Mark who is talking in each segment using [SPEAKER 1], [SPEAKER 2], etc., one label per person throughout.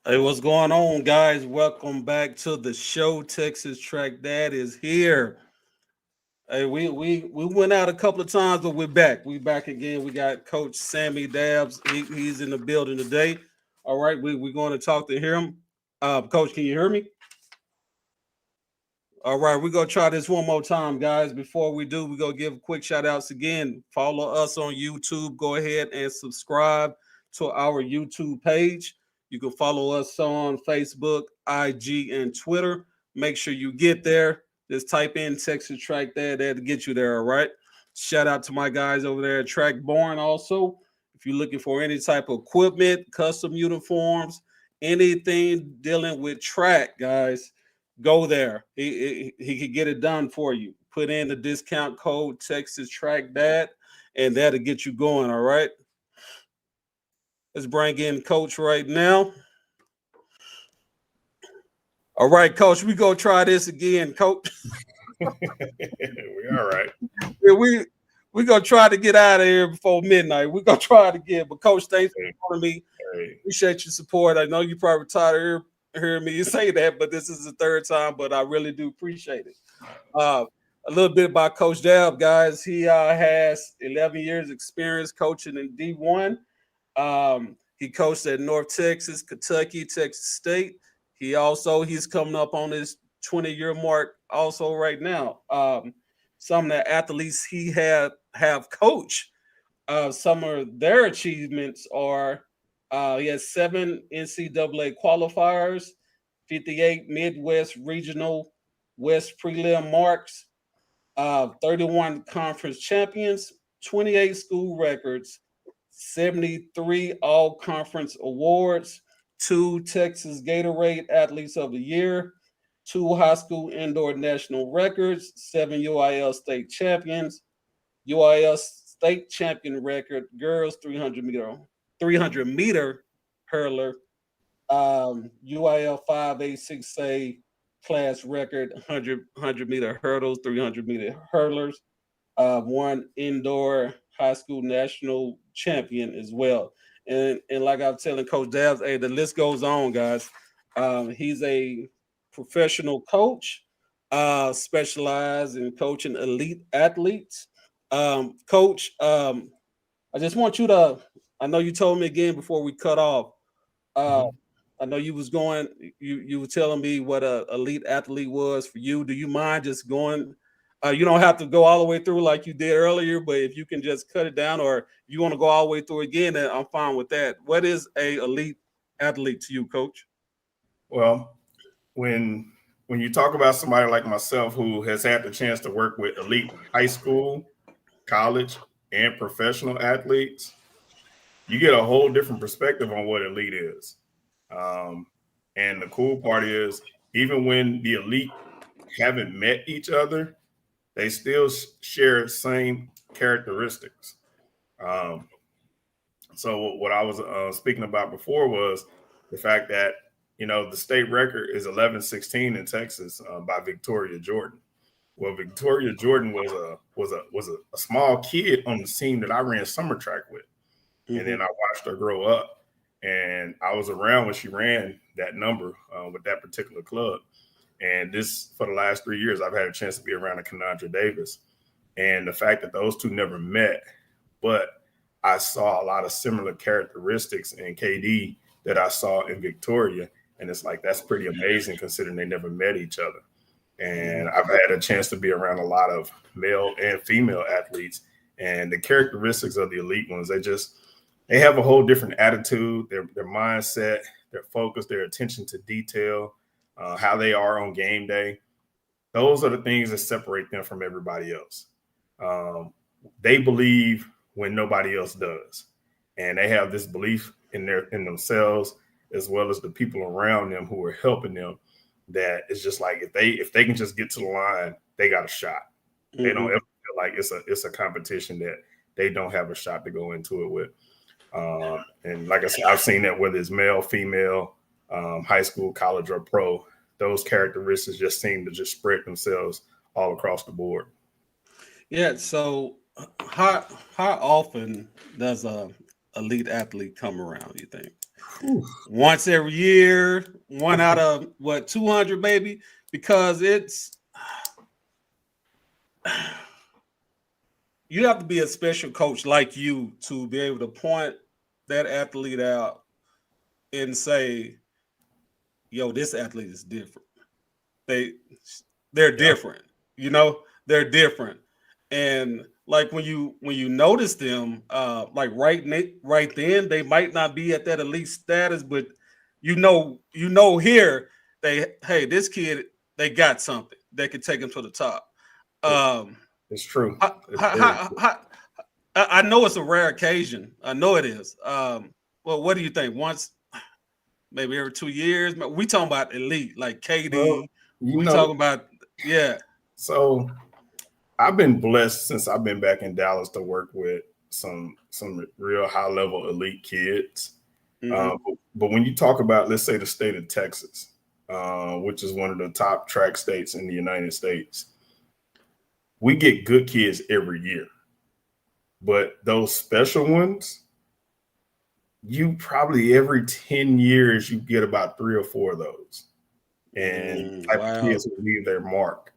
[SPEAKER 1] Hey, what's going on, guys? Welcome back to the show. Texas Track Dad is here. Hey, we went out a couple of times, but we're back. We back again. We got Coach Sammy Dabbs. He's in the building today. All right, we're going to talk to him. Coach, can you hear me? All right, we're gonna try this one more time, guys. Before we do, we're gonna give quick shout outs again. Follow us on YouTube. Go ahead and subscribe to our YouTube page. You can follow us on Facebook, IG, and Twitter. Make sure you get there. Just type in Texas Track Dad. That'll get you there. All right. Shout out to my guys over there at Track Born. Also, if you're looking for any type of equipment, custom uniforms, anything dealing with track, guys, go there. He could get it done for you. Put in the discount code Texas Track Dad, and that'll get you going. All right. Let's bring in Coach right now. All right, Coach. We go try this again, Coach.
[SPEAKER 2] We all right.
[SPEAKER 1] Yeah, we gonna try to get out of here before midnight. We gonna try it again. But Coach, thanks for calling me. Appreciate your support. I know you probably tired of hearing me say that, but this is the third time. But I really do appreciate it. A little bit about Coach Dabbs, guys. He has 11 years experience coaching in D1. He coached at North Texas, Kentucky, Texas State. He's coming up on his 20-year mark also right now. Some of the athletes he have coached, some of their achievements are he has 7 NCAA qualifiers, 58 Midwest Regional West prelim marks, 31 conference champions, 28 school records, 73 all conference awards, 2 Texas Gatorade Athletes of the Year, 2 high school indoor national records, 7 UIL state champions, UIL state champion record, girls 300 meter hurler, UIL 5A 6A class record, 100 meter hurdles, 300 meter hurlers, 1 indoor high school national champion as well. And like I was telling Coach Dabbs, hey, the list goes on, guys. He's a professional coach, specialized in coaching elite athletes. Coach, I just want you to. I know you told me again before we cut off. I know you was going. You were telling me what a elite athlete was for you. Do you mind just going? You don't have to go all the way through like you did earlier, but if you can just cut it down, or you want to go all the way through again, then I'm fine with that. What is a elite athlete to you, Coach?
[SPEAKER 2] Well, when you talk about somebody like myself who has had the chance to work with elite high school, college, and professional athletes, you get a whole different perspective on what elite is. And the cool part is, even when the elite haven't met each other, they still share same characteristics. So what I was speaking about before was the fact that, the state record is 11-16 in Texas by Victoria Jordan. Well, Victoria Jordan was a small kid on the team that I ran summer track with. And then I watched her grow up, and I was around when she ran that number with that particular club. And this, for the last 3 years, I've had a chance to be around a Kenandra Davis. And the fact that those two never met, but I saw a lot of similar characteristics in KD that I saw in Victoria. And it's like, that's pretty amazing considering they never met each other. And I've had a chance to be around a lot of male and female athletes. And the characteristics of the elite ones, they have a whole different attitude, their mindset, their focus, their attention to detail, how they are on game day. Those are the things that separate them from everybody else. They believe when nobody else does. And they have this belief in themselves, as well as the people around them who are helping them, that it's just like, if they can just get to the line, they got a shot. They don't ever feel like it's a competition that they don't have a shot to go into it with. And like I said, I've seen that whether it's male, female, high school, college, or pro, those characteristics just seem to just spread themselves all across the board.
[SPEAKER 1] Yeah. So how often does a elite athlete come around, you think? once every year, one out of 200 maybe, because you have to be a special coach like you to be able to point that athlete out and say, yo, this athlete is different. They're different, they're different. And like when you notice them, like right then, they might not be at that elite status, but here hey, this kid, they got something that could take them to the top.
[SPEAKER 2] It's true.
[SPEAKER 1] I know it's a rare occasion. I know it is. Well, what do you think? Once, maybe every 2 years? We talking about elite, like KD.
[SPEAKER 2] Well,
[SPEAKER 1] we talking about, yeah.
[SPEAKER 2] So I've been blessed since I've been back in Dallas to work with some real high level elite kids. Mm-hmm. But when you talk about, let's say, the state of Texas, which is one of the top track states in the United States, we get good kids every year. But those special ones, you probably every 10 years, you get about 3 or 4 of those. And type of kids who leave their mark.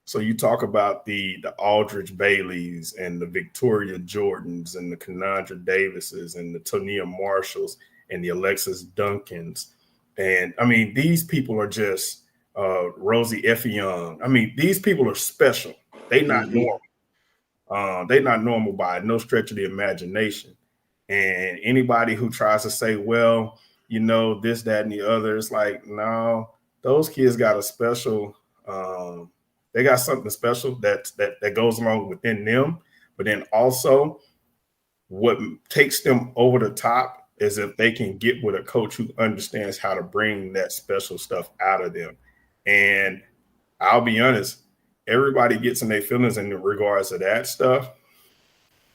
[SPEAKER 2] So you talk about the Aldridge Baileys and the Victoria Jordans and the Kenandra Davises and the Tonia Marshalls and the Alexis Duncans. And I mean, these people are just Rosie Effie Young. I mean, these people are special. They're not normal. They're not normal by no stretch of the imagination. And anybody who tries to say, well, this, that, and the other, it's like, no, those kids got a special, they got something special that goes along within them. But then also what takes them over the top is if they can get with a coach who understands how to bring that special stuff out of them. And I'll be honest, everybody gets in their feelings in regards to that stuff.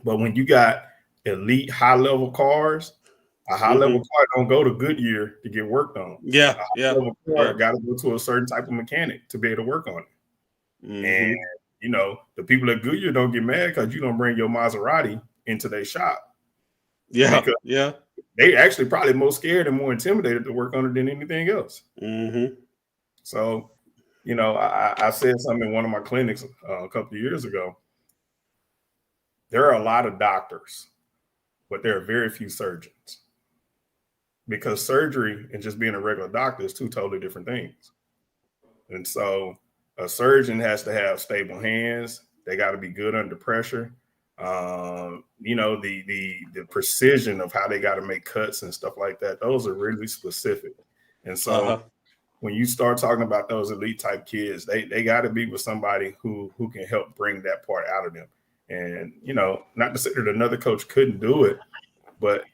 [SPEAKER 2] But when you got elite high-level cars, a high-level car don't go to Goodyear to get worked on.
[SPEAKER 1] Yeah,
[SPEAKER 2] a high-level car got to go to a certain type of mechanic to be able to work on it. And, the people at Goodyear don't get mad because you don't bring your Maserati into their shop.
[SPEAKER 1] Yeah,
[SPEAKER 2] because they actually probably more scared and more intimidated to work on it than anything else. So, I said something in one of my clinics a couple of years ago. There are a lot of doctors, but there are very few surgeons. Because surgery and just being a regular doctor is 2 totally different things. And so a surgeon has to have stable hands. They got to be good under pressure. The precision of how they got to make cuts and stuff like that, those are really specific. And so when you start talking about those elite type kids, they got to be with somebody who can help bring that part out of them. And, not to say that another coach couldn't do it, but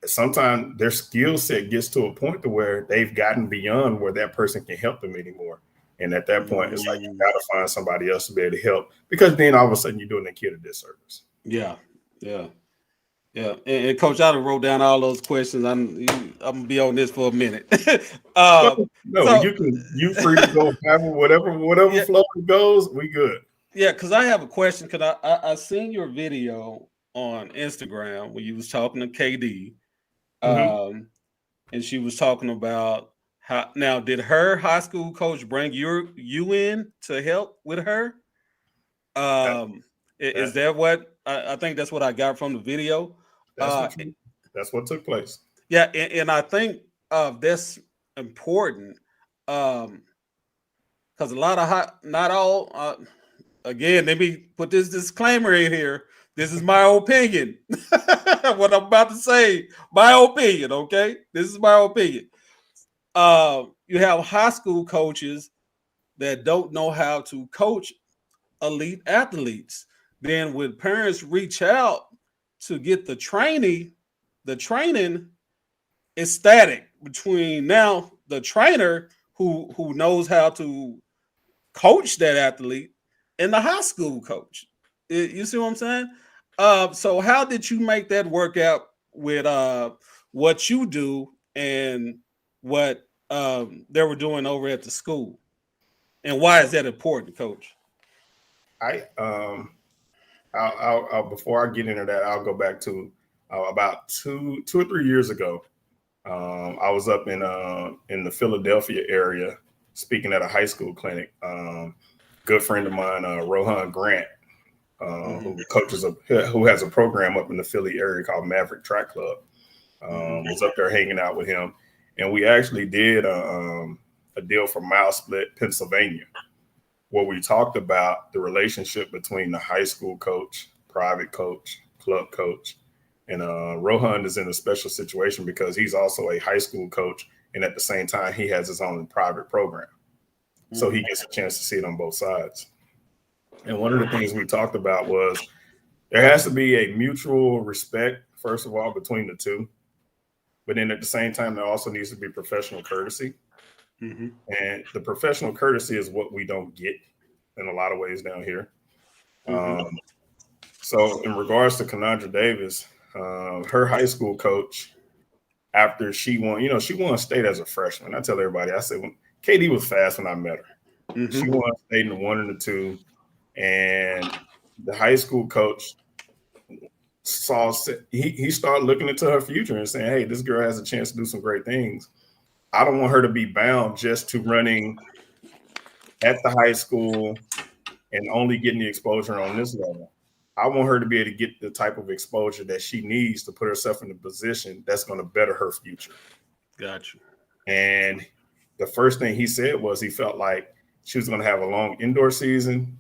[SPEAKER 2] sometimes their skill set gets to a point to where they've gotten beyond where that person can help them anymore. And at that point, it's like you got to find somebody else to be able to help, because then all of a sudden you're doing that kid a disservice.
[SPEAKER 1] Yeah. And Coach, I wrote down all those questions. I'm gonna be on this for a minute.
[SPEAKER 2] You free to go whatever flow goes. We good.
[SPEAKER 1] Yeah, because I have a question. Because I seen your video on Instagram when you was talking to KD, and she was talking about how. Now, did her high school coach bring you in to help with her? Is that what I think? That's what I got from the video.
[SPEAKER 2] That's what took place.
[SPEAKER 1] Yeah, and I think that's important because a lot of not all. Again, let me put this disclaimer in here. This is my opinion. What I'm about to say, my opinion, okay? This is my opinion. You have high school coaches that don't know how to coach elite athletes. Then when parents reach out to get the training is static between now the trainer who knows how to coach that athlete and the high school coach. You see what I'm saying? So how did you make that work out with what you do and what they were doing over at the school? And why is that important, Coach?
[SPEAKER 2] I'll before I get into that, I'll go back to about two or 3 years ago. I was up in the Philadelphia area speaking at a high school clinic. Good friend of mine, Rohan Grant, who has a program up in the Philly area called Maverick Track Club. Was up there hanging out with him, and we actually did a deal for Mile Split, Pennsylvania, where we talked about the relationship between the high school coach, private coach, club coach, and Rohan is in a special situation because he's also a high school coach, and at the same time, he has his own private program, so he gets a chance to see it on both sides. And one of the things we talked about was there has to be a mutual respect, first of all, between the two. But then at the same time, there also needs to be professional courtesy. And the professional courtesy is what we don't get in a lot of ways down here. So in regards to Kanandra Davis, her high school coach, after she won, she won state as a freshman. I tell everybody, I said, when Katie was fast when I met her. She won state in the 1 and the 2. And the high school coach he started looking into her future and saying, hey, this girl has a chance to do some great things. I don't want her to be bound just to running at the high school and only getting the exposure on this level. I want her to be able to get the type of exposure that she needs to put herself in a position that's going to better her future.
[SPEAKER 1] Gotcha.
[SPEAKER 2] And the first thing he said was he felt like she was going to have a long indoor season,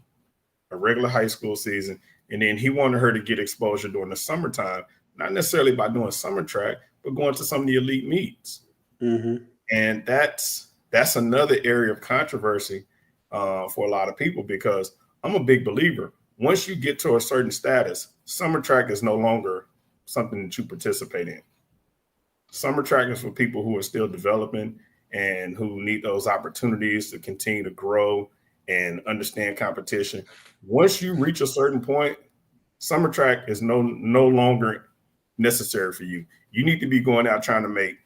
[SPEAKER 2] a regular high school season, and then he wanted her to get exposure during the summertime, not necessarily by doing summer track, but going to some of the elite meets. And that's another area of controversy for a lot of people, because I'm a big believer. Once you get to a certain status, summer track is no longer something that you participate in. Summer track is for people who are still developing and who need those opportunities to continue to grow and understand competition. Once you reach a certain point, summer track is no longer necessary for you. You need to be going out trying to make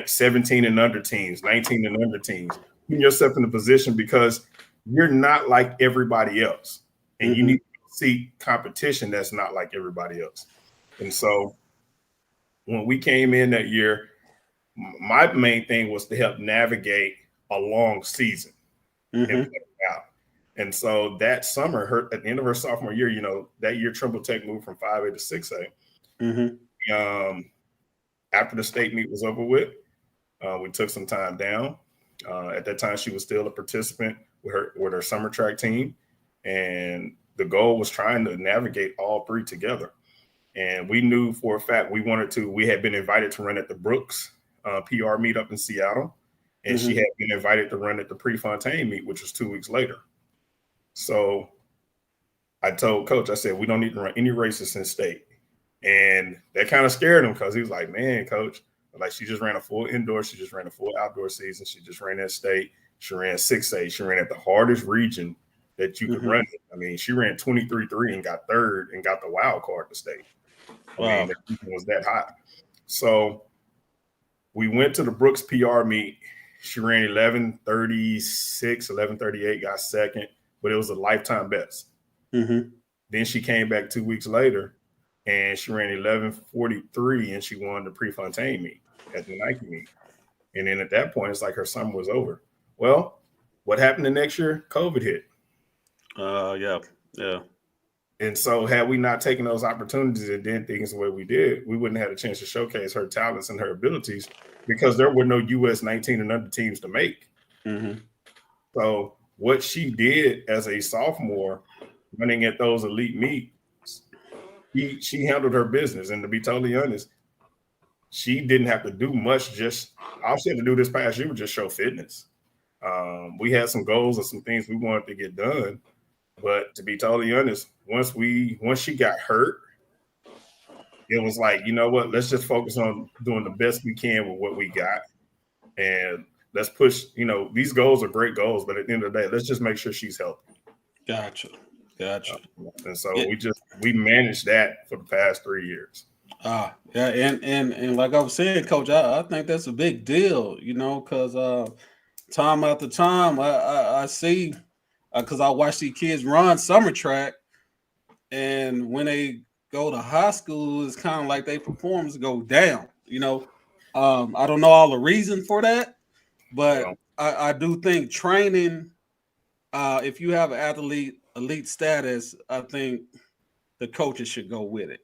[SPEAKER 2] 17 and under teams, 19 and under teams, putting yourself in a position because you're not like everybody else. And you need to see competition that's not like everybody else. And so when we came in that year, my main thing was to help navigate a long season and play it out. And so that summer, at the end of her sophomore year, that year Trimble Tech moved from 5A to 6A. After the state meet was over with, we took some time down. At that time, she was still a participant with her summer track team. And the goal was trying to navigate all three together. And we knew for a fact we had been invited to run at the Brooks PR meet up in Seattle. And she had been invited to run at the Prefontaine meet, which was 2 weeks later. So I told Coach, I said, we don't need to run any races in state. And that kind of scared him because he was like, man, Coach, like she just ran a full indoor. She just ran a full outdoor season. She just ran at state. She ran 6A. She ran at the hardest region that you could run. I mean, she ran 23-3 and got third and got the wild card to state. I mean, the region was that hot. So we went to the Brooks PR meet. She ran 11:36, 11:38, got second, but it was a lifetime best. Then she came back 2 weeks later and she ran 11:43 and she won the Prefontaine meet at the Nike meet. And then at that point, it's like her summer was over. Well, what happened the next year? COVID hit.
[SPEAKER 1] Yeah.
[SPEAKER 2] And so had we not taken those opportunities and did things the way we did, we wouldn't have had a chance to showcase her talents and her abilities because there were no US 19 and under teams to make. So what she did as a sophomore running at those elite meets, she handled her business. And to be totally honest, she didn't have to do much. Just all she had to do this past year was just show fitness. We had some goals and some things we wanted to get done. But to be totally honest, once she got hurt, it was like, you know what, let's just focus on doing the best we can with what we got. And let's push, these goals are great goals, but at the end of the day, let's just make sure she's healthy.
[SPEAKER 1] Gotcha.
[SPEAKER 2] And so we managed that for the past 3 years.
[SPEAKER 1] Yeah, and like I was saying, Coach, I think that's a big deal, because time after time I see, because I watch these kids run summer track, and when they go to high school, it's kind of like their performance go down, I don't know all the reason for that, but
[SPEAKER 2] Yeah.
[SPEAKER 1] I do think training, if you have elite status, I think the coaches should go with it.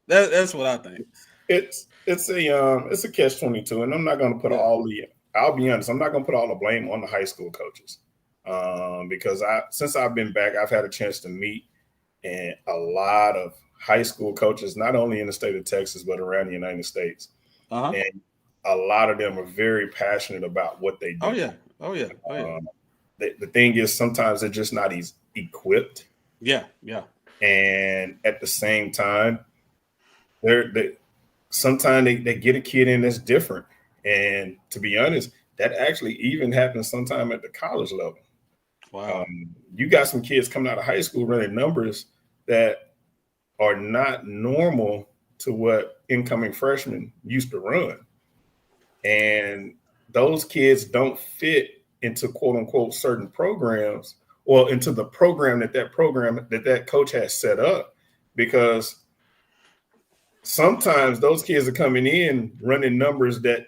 [SPEAKER 1] That's what I think.
[SPEAKER 2] It's a catch-22, and I'm not going to put
[SPEAKER 1] Yeah.
[SPEAKER 2] I'll be honest, I'm not going to put all the blame on the high school coaches, because since I've been back, I've had a chance to meet and a lot of high school coaches, not only in the state of Texas but around the United States, and a lot of them are very passionate about what they do.
[SPEAKER 1] Oh yeah.
[SPEAKER 2] The thing is, sometimes they're just not equipped.
[SPEAKER 1] Yeah.
[SPEAKER 2] And at the same time, sometimes they get a kid in that's different. And to be honest, that actually even happens sometime at the college level.
[SPEAKER 1] Wow.
[SPEAKER 2] You got some kids coming out of high school running numbers that are not normal to what incoming freshmen used to run. And those kids don't fit into quote unquote certain programs, or into the program that coach has set up, because sometimes those kids are coming in running numbers that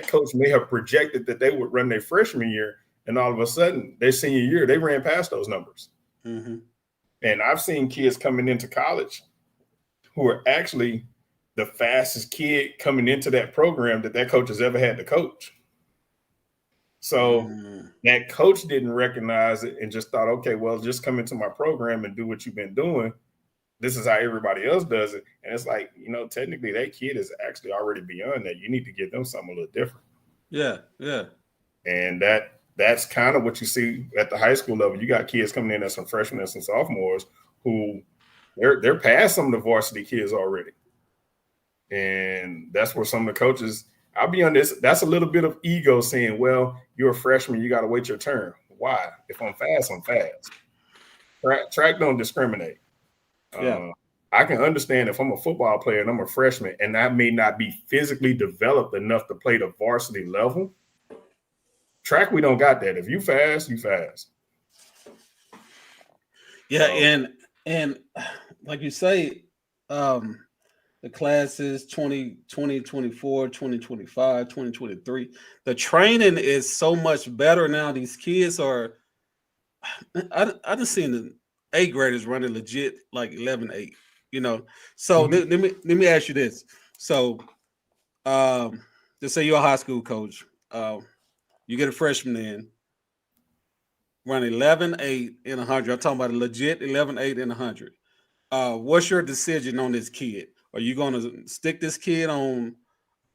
[SPEAKER 2] coach may have projected that they would run their freshman year, and all of a sudden their senior year they ran past those numbers.
[SPEAKER 1] Mm-hmm.
[SPEAKER 2] And I've seen kids coming into college who are actually the fastest kid coming into that program that coach has ever had to coach. So that coach didn't recognize it and just thought, okay, well, just come into my program and do what you've been doing. This is how everybody else does it. And it's like, technically that kid is actually already beyond that. You need to give them something a little different.
[SPEAKER 1] Yeah.
[SPEAKER 2] And that's kind of what you see at the high school level. You got kids coming in as some freshmen and some sophomores who they're past some of the varsity kids already. And that's where some of the coaches, I'll be honest, that's a little bit of ego saying, well, you're a freshman, you got to wait your turn. Why? If I'm fast, I'm fast. Track don't discriminate.
[SPEAKER 1] Yeah.
[SPEAKER 2] I can understand if I'm a football player and I'm a freshman and I may not be physically developed enough to play the varsity level. Track, we don't got that. If you fast, you fast.
[SPEAKER 1] Yeah, and like you say, the classes 2020, 2024, 2025, 2023, the training is so much better now. These kids are, I just seen the 8th graders running legit like 11-8, So let me ask you this. So just say you're a high school coach, you get a freshman in, run 11-8 in 100. I'm talking about a legit 11-8 in 100. What's your decision on this kid? Are you going to stick this kid on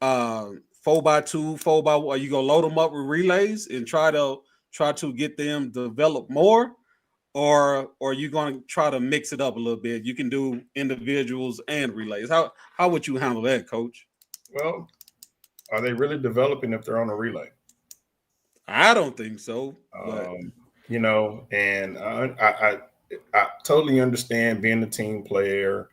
[SPEAKER 1] 4x2, 4x1? Are you going to load them up with relays and try to get them develop more? Or are you going to try to mix it up a little bit? You can do individuals and relays. How would you handle that, Coach?
[SPEAKER 2] Well, are they really developing if they're on a relay?
[SPEAKER 1] I don't think so.
[SPEAKER 2] And I totally understand being a team player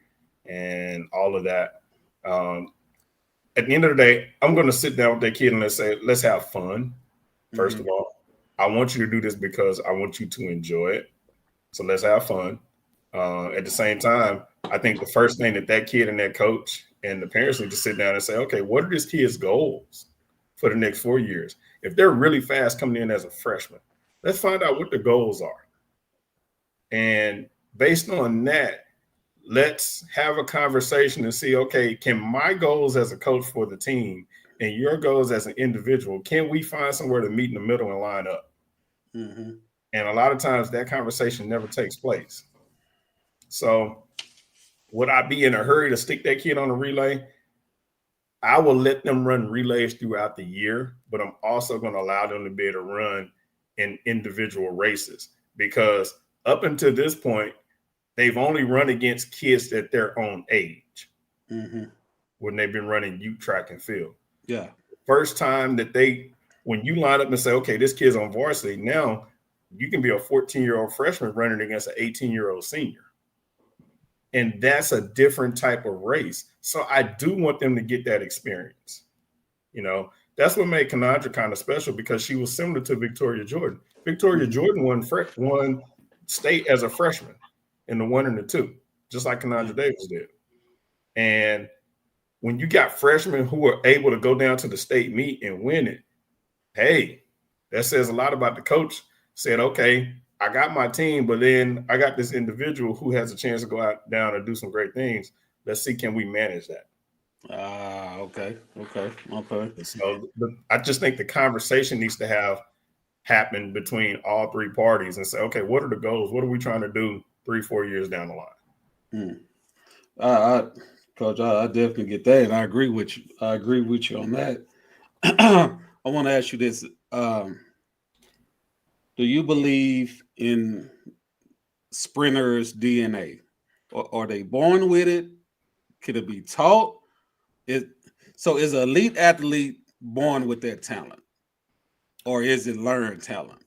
[SPEAKER 2] and all of that. At the end of the day, I'm going to sit down with that kid and let's have fun. First of all, I want you to do this because I want you to enjoy it. So let's have fun. At the same time, I think the first thing that kid and that coach and the parents need to sit down and say, okay, what are this kid's goals for the next 4 years? If they're really fast coming in as a freshman, let's find out what the goals are. And based on that, let's have a conversation and see, okay, can my goals as a coach for the team and your goals as an individual, can we find somewhere to meet in the middle and line up?
[SPEAKER 1] Mm-hmm.
[SPEAKER 2] And a lot of times that conversation never takes place. So would I be in a hurry to stick that kid on a relay? I will let them run relays throughout the year, but I'm also going to allow them to be able to run in individual races, because up until this point, they've only run against kids at their own age when they've been running youth track and field.
[SPEAKER 1] Yeah.
[SPEAKER 2] First time that when you line up and say, okay, this kid's on varsity, now you can be a 14-year-old freshman running against an 18-year-old senior. And that's a different type of race. So I do want them to get that experience. That's what made Kanadra kind of special, because she was similar to Victoria Jordan. Victoria Jordan won state as a freshman in the 1 and the 2, just like Kanadra Davis did. And when you got freshmen who are able to go down to the state meet and win it, hey, that says a lot about the coach. Said, okay, I got my team, but then I got this individual who has a chance to go out down and do some great things. Let's see, can we manage that?
[SPEAKER 1] Okay.
[SPEAKER 2] And so I just think the conversation needs to happen between all three parties and say, okay, what are the goals? What are we trying to do 3-4 years down the line?
[SPEAKER 1] Coach, I definitely get that, and I agree with you. On that. I want to ask you this: do you believe in sprinters' DNA, or are they born with it? Could it be taught? Is an elite athlete born with that talent, or is it learned talent?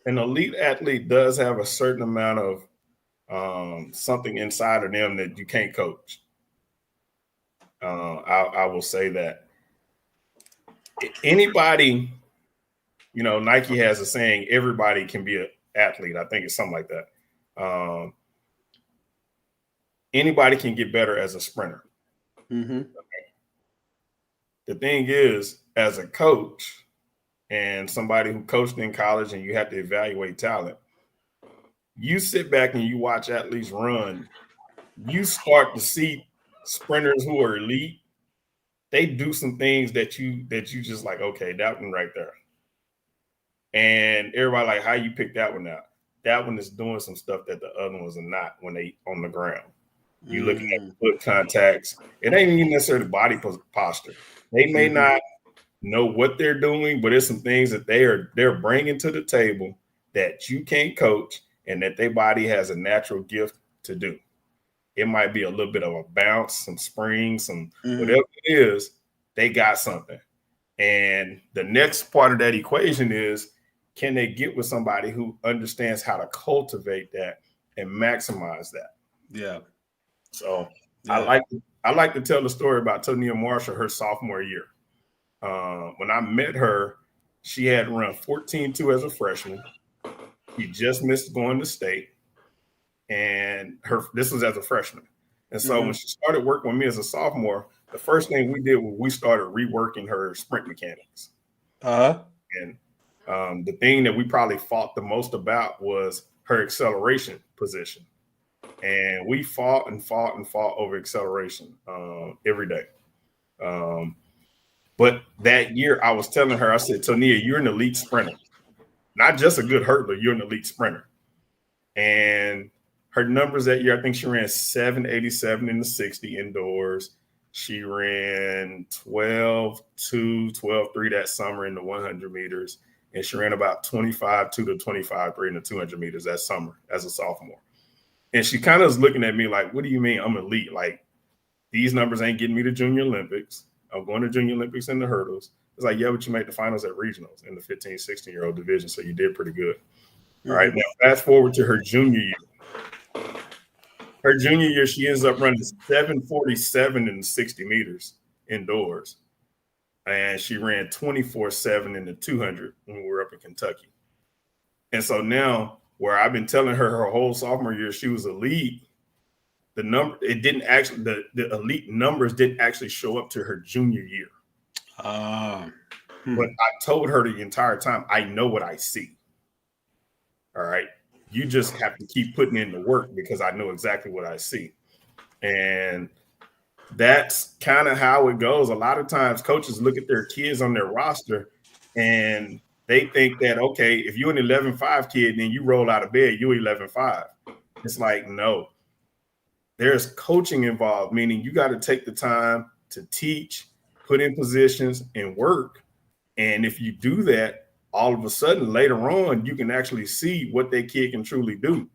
[SPEAKER 2] An elite athlete does have a certain amount of something inside of them that you can't coach. I will say that anybody, Nike has a saying, everybody can be an athlete. I think it's something like that. Anybody can get better as a sprinter.
[SPEAKER 1] Mm-hmm.
[SPEAKER 2] The thing is, as a coach and somebody who coached in college and you have to evaluate talent, you sit back and you watch athletes run, you start to see sprinters who are elite. They do some things that you just like, okay, that one right there. And everybody like, how you pick that one out? That one is doing some stuff that the other ones are not when they on the ground. You looking at foot contacts. It ain't even necessarily body posture. They may not know what they're doing, but it's some things that they're bringing to the table that you can't coach and that their body has a natural gift to do. It might be a little bit of a bounce, some spring, some whatever it is, they got something. And the next part of that equation is, can they get with somebody who understands how to cultivate that and maximize that?
[SPEAKER 1] Yeah.
[SPEAKER 2] So I like to tell the story about Tonia Marshall, her sophomore year. When I met her, she had run 14.2 as a freshman. She just missed going to state. And this was as a freshman. And so when she started working with me as a sophomore, the first thing we did was we started reworking her sprint mechanics. And the thing that we probably fought the most about was her acceleration position. And we fought over acceleration every day. But that year I was telling her, I said, Tonia, you're an elite sprinter. Not just a good hurdler, you're an elite sprinter. And her numbers that year, I think she ran 7.87 in the 60 indoors. She ran 12.2, 12.3 that summer in the 100 meters. And she ran about 25.2 to 25.3 in the 200 meters that summer as a sophomore. And she kind of was looking at me like, what do you mean I'm elite? Like, these numbers ain't getting me to Junior Olympics. I'm going to Junior Olympics in the hurdles. It's like, yeah, but you made the finals at regionals in the 15, 16-year-old division, so you did pretty good. All right, now fast forward to her junior year. Her junior year, she ends up running 7.47 in the 60 meters indoors. And she ran 24.7 in the 200 when we were up in Kentucky. And so now, where I've been telling her whole sophomore year she was elite, the elite numbers didn't actually show up to her junior year. But I told her the entire time, I know what I see. All right. You just have to keep putting in the work because I know exactly what I see. And that's kind of how it goes. A lot of times coaches look at their kids on their roster and they think that, okay, if you're an 11.5 kid, then you roll out of bed, you're 11.5. It's like, no, there's coaching involved, meaning you got to take the time to teach, put in positions and work. And if you do that, all of a sudden later on, you can actually see what that kid can truly do.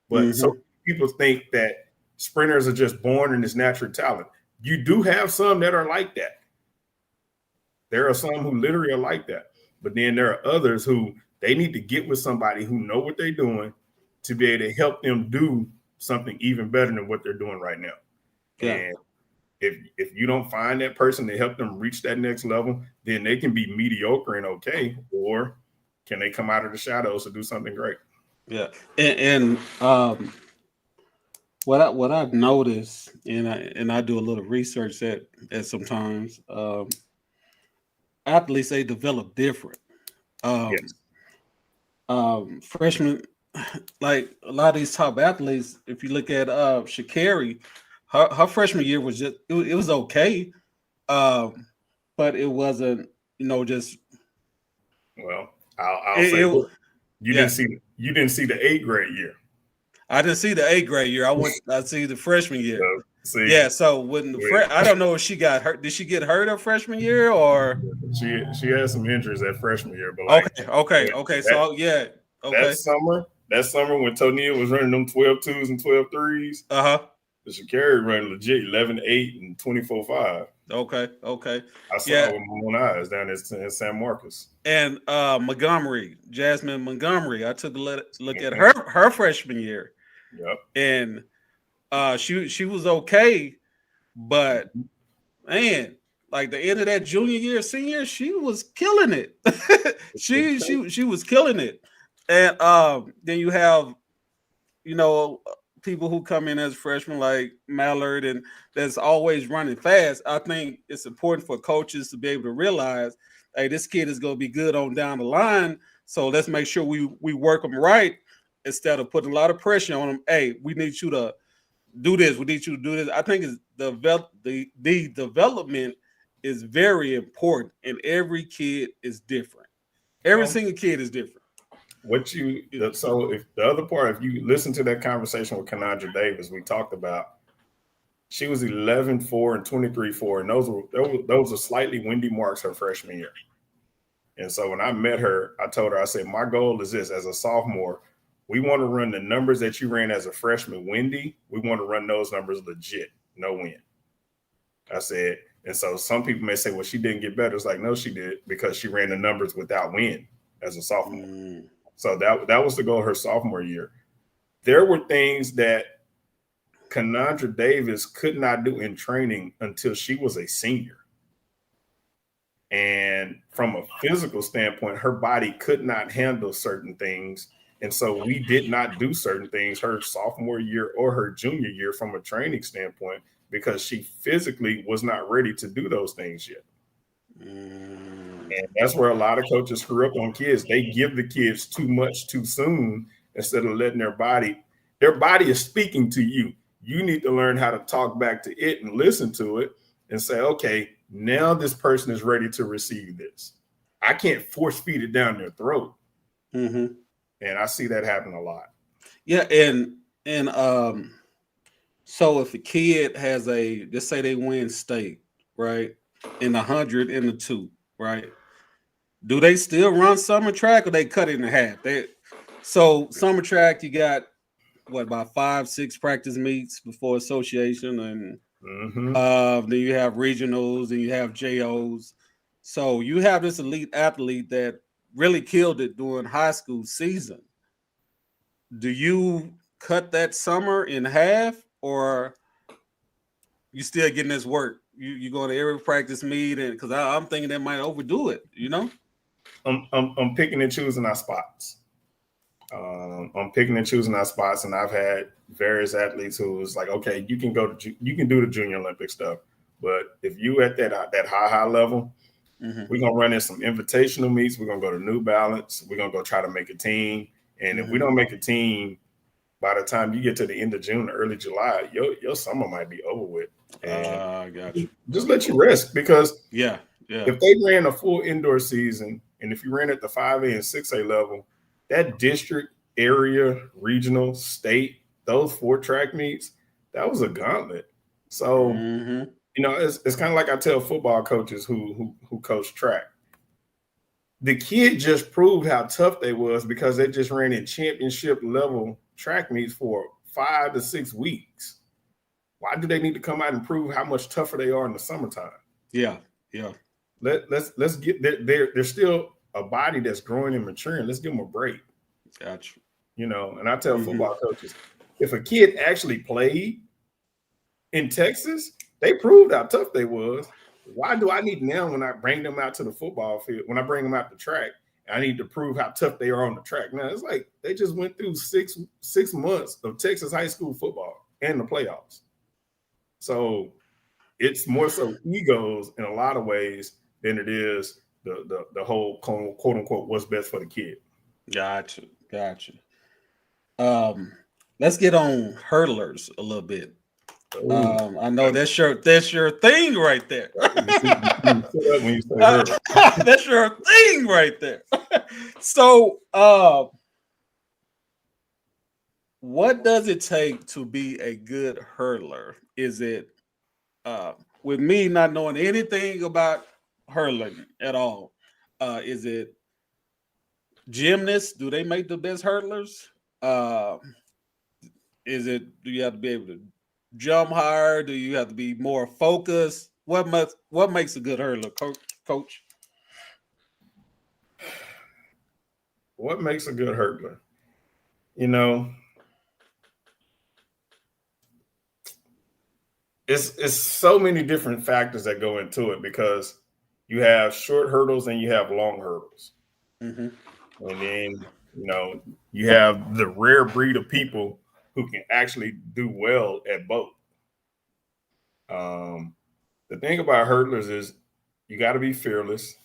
[SPEAKER 2] But so people think that sprinters are just born in this natural talent. You do have some that are like that. There are some who literally are like that. But then there are others who they need to get with somebody who know what they're doing to be able to help them do something even better than what they're doing right now. Yeah. And if you don't find that person to help them reach that next level, then they can be mediocre and okay, or can they come out of the shadows to do something great?
[SPEAKER 1] Yeah. And what I've noticed, and I do a little research at sometimes athletes they develop different. Um,
[SPEAKER 2] Yes.
[SPEAKER 1] Freshmen, like a lot of these top athletes, if you look at Sha'Carri, her freshman year was just it was okay, um, but it wasn't just
[SPEAKER 2] Well, I'll
[SPEAKER 1] it,
[SPEAKER 2] say
[SPEAKER 1] it
[SPEAKER 2] this. You
[SPEAKER 1] yeah.
[SPEAKER 2] didn't see you didn't see the 8th grade year.
[SPEAKER 1] I didn't see the 8th grade year. I see the freshman year.
[SPEAKER 2] See,
[SPEAKER 1] Yeah, so when
[SPEAKER 2] wait,
[SPEAKER 1] I don't know if she got hurt. Did she get hurt her freshman year or?
[SPEAKER 2] she had some injuries that freshman year, but like
[SPEAKER 1] Okay.
[SPEAKER 2] that
[SPEAKER 1] So yeah,
[SPEAKER 2] that
[SPEAKER 1] okay.
[SPEAKER 2] summer, that summer when Tonia was running them 12-2s and 12-3s,
[SPEAKER 1] Uh-huh.
[SPEAKER 2] the Sha'Carri running legit 11-8 and 24-5.
[SPEAKER 1] Okay.
[SPEAKER 2] I saw
[SPEAKER 1] Yeah,
[SPEAKER 2] it with my own eyes down in San Marcos.
[SPEAKER 1] and Jasmine Montgomery. I took a look at
[SPEAKER 2] Mhm.
[SPEAKER 1] her freshman year,
[SPEAKER 2] Yep.
[SPEAKER 1] and she was okay, but man, like the end of that junior year, senior, she was killing it. She was killing it. And then you have, you know, people who come in as freshmen like Mallard and that's always running fast. I think it's important for coaches to be able to realize, hey, this kid is going to be good on down the line. So let's make sure we work them right instead of putting a lot of pressure on them. Hey, we need you to do this. We need you to do this. I think it's the development is very important, and every kid is different. Every
[SPEAKER 2] Well,
[SPEAKER 1] single kid is different.
[SPEAKER 2] so if the other part, if you listen to that conversation with Kanandra Davis, we talked about she was 11-4 and 23-4, and those were slightly windy marks her freshman year. And so when I met her, I told her, I said, my goal is this: as a sophomore, we want to run the numbers that you ran as a freshman windy. We want to run those numbers legit, no wind. I said, and so some people may say, well, she didn't get better. It's like, no, she did, because she ran the numbers without wind as a sophomore. So that was the goal her sophomore year. There were things that Kanandra Davis could not do in training until she was a senior. And from a physical standpoint, her body could not handle certain things. And so we did not do certain things her sophomore year or her junior year from a training standpoint because she physically was not ready to do those things yet. And that's where a lot of coaches screw up on kids. They give the kids too much too soon instead of letting their body is speaking to you. You need to learn how to talk back to it and listen to it and say, okay, now this person is ready to receive this. I can't force feed it down their throat.
[SPEAKER 1] Mm-hmm.
[SPEAKER 2] And I see that happen a lot.
[SPEAKER 1] Yeah, and so if a kid has just say they win state, right, in 100 in the 2, right? Do they still run summer track or they cut it in half? So summer track, you got what about 5-6 practice meets before association, and then you have regionals and you have JOs. So you have this elite athlete that really killed it during high school season. Do you cut that summer in half, or you still getting this work? You going to every practice meet, and because I'm thinking that might overdo it.
[SPEAKER 2] I'm picking and choosing our spots. I'm picking and choosing our spots, and I've had various athletes who was like, okay, you can do the Junior Olympic stuff, but if you at that high level, we're gonna run in some invitational meets. We're gonna go to New Balance. We're gonna go try to make a team, and if we don't make a team, by the time you get to the end of June, early July, your summer might be over with. And
[SPEAKER 1] I got you.
[SPEAKER 2] Just let you rest, because
[SPEAKER 1] Yeah.
[SPEAKER 2] if they ran a full indoor season, and if you ran at the 5A and 6A level, that district, area, regional, state, those 4 track meets, that was a gauntlet. So, it's kind of like I tell football coaches who coach track. The kid just proved how tough they was because they just ran in championship level track meets for 5 to 6 weeks. Why do they need to come out and prove how much tougher they are in the summertime?
[SPEAKER 1] Yeah.
[SPEAKER 2] Let's get they're still a body that's growing and maturing. Let's give them a break.
[SPEAKER 1] Gotcha.
[SPEAKER 2] And I tell football coaches, if a kid actually played in Texas, they proved how tough they was. Why do I need now, when I bring them out to the football field, when I bring them out the track, I need to prove how tough they are on the track? Now it's like they just went through six months of Texas high school football. and the playoffs. So it's more so egos in a lot of ways than it is the whole quote unquote what's best for the kid.
[SPEAKER 1] Gotcha. Let's get on hurdlers a little bit. I know that's your thing right there. That's your thing right there. So, what does it take to be a good hurdler? Is it with me not knowing anything about hurdling at all? Is it gymnasts? Do they make the best hurdlers? Do you have to be able to jump higher? Do you have to be more focused? What makes a good hurdler, coach?
[SPEAKER 2] What makes a good hurdler? It's so many different factors that go into it, because you have short hurdles and you have long hurdles. And then, you have the rare breed of people who can actually do well at both. The thing about hurdlers is you got to be fearless.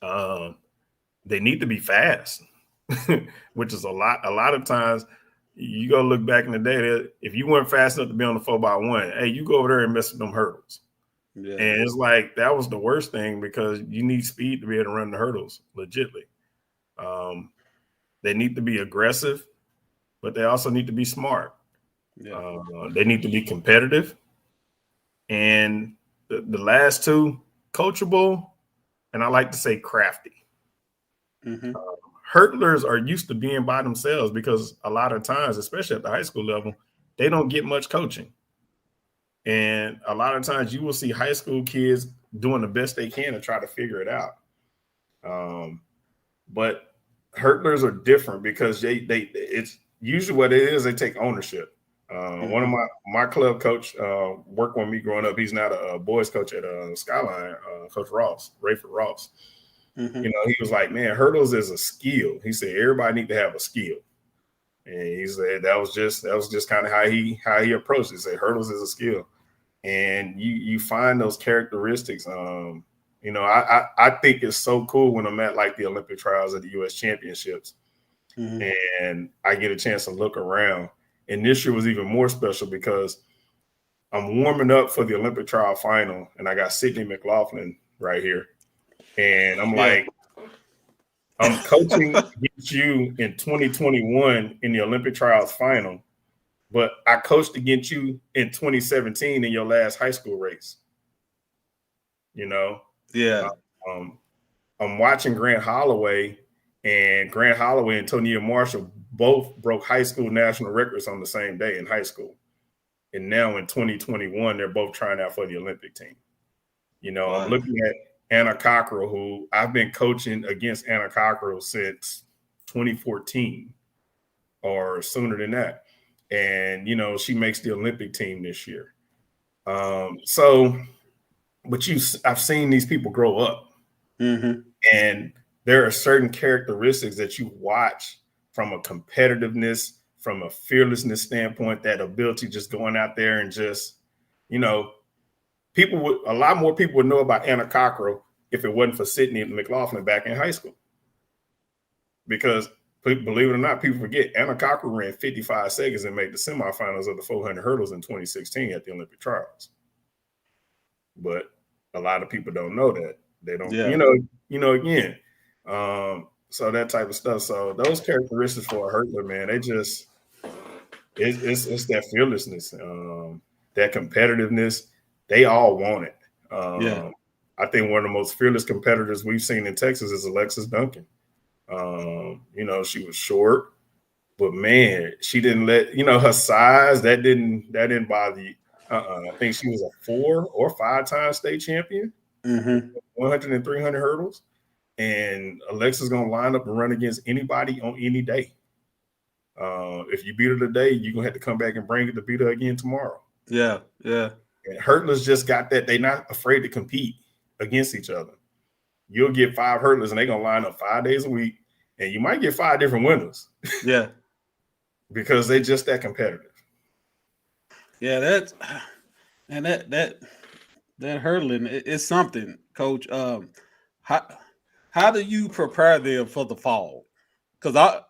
[SPEAKER 2] They need to be fast, which is a lot of times. You go look back in the day, if you weren't fast enough to be on the 4x1, hey, you go over there and mess with them hurdles. Yeah. And it's like that was the worst thing, because you need speed to be able to run the hurdles legitly. They need to be aggressive, but they also need to be smart. Yeah. They need to be competitive. And the last two, coachable, and I like to say crafty. Hurdlers are used to being by themselves, because a lot of times, especially at the high school level, they don't get much coaching. And a lot of times you will see high school kids doing the best they can to try to figure it out. But hurdlers are different, because it's usually what it is, they take ownership. One of my club coach worked with me growing up. He's now a boys coach at Skyline, Coach Rayford Ross. He was like, man, hurdles is a skill. He said everybody need to have a skill. And he said that was just kind of how he approached it. He said hurdles is a skill. And you find those characteristics. I think it's so cool when I'm at like the Olympic trials at the US Championships, and I get a chance to look around. And this year was even more special, because I'm warming up for the Olympic trial final, and I got Sydney McLaughlin right here. And I'm like, I'm coaching against you in 2021 in the Olympic trials final, but I coached against you in 2017 in your last high school race.
[SPEAKER 1] Yeah.
[SPEAKER 2] I'm watching Grant Holloway and Tonia Marshall both broke high school national records on the same day in high school. And now in 2021, they're both trying out for the Olympic team. Wow. I'm looking at Anna Cockrell, who I've been coaching against Anna Cockrell since 2014 or sooner than that. And, she makes the Olympic team this year. I've seen these people grow up. And there are certain characteristics that you watch from a competitiveness, from a fearlessness standpoint, that ability just going out there and just, a lot more people would know about Anna Cockrell if it wasn't for Sydney McLaughlin back in high school. Because believe it or not, people forget Anna Cockrell ran 55 seconds and made the semifinals of the 400 hurdles in 2016 at the Olympic trials. But a lot of people don't know that. They don't, again. So that type of stuff. So those characteristics for a hurdler, man, it's that fearlessness, that competitiveness. They all want it. I think one of the most fearless competitors we've seen in Texas is Alexis Duncan. She was short, but man, she didn't let, her size, that didn't bother you. I think she was a 4 or 5 time state champion, 100 and 300 hurdles. And Alexa's going to line up and run against anybody on any day. If you beat her today, you're going to have to come back and bring it to beat her again tomorrow.
[SPEAKER 1] Yeah.
[SPEAKER 2] And hurdlers just got that. They're not afraid to compete against each other. You'll get 5 hurdlers and they're going to line up 5 days a week, and you might get 5 different winners.
[SPEAKER 1] Yeah.
[SPEAKER 2] Because they're just that competitive.
[SPEAKER 1] Yeah, that hurdling is something, Coach. How how do you prepare them for the fall? Because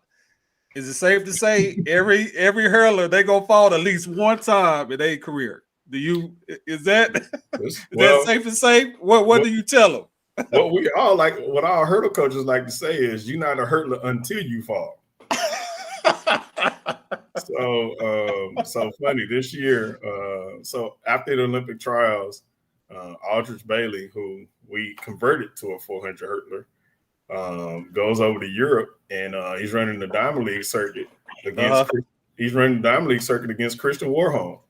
[SPEAKER 1] is it safe to say every hurler they gonna fall at least one time in their career? Do you is that is that
[SPEAKER 2] Well,
[SPEAKER 1] safe to say? What do you tell them?
[SPEAKER 2] what our hurdle coaches like to say is, you're not a hurdler until you fall. So funny this year. So after the Olympic trials, Aldrich Bailey, who we converted to a 400 hurdler, goes over to Europe, and he's running the Diamond League circuit against. He's running the Diamond League circuit against Christian Warholm,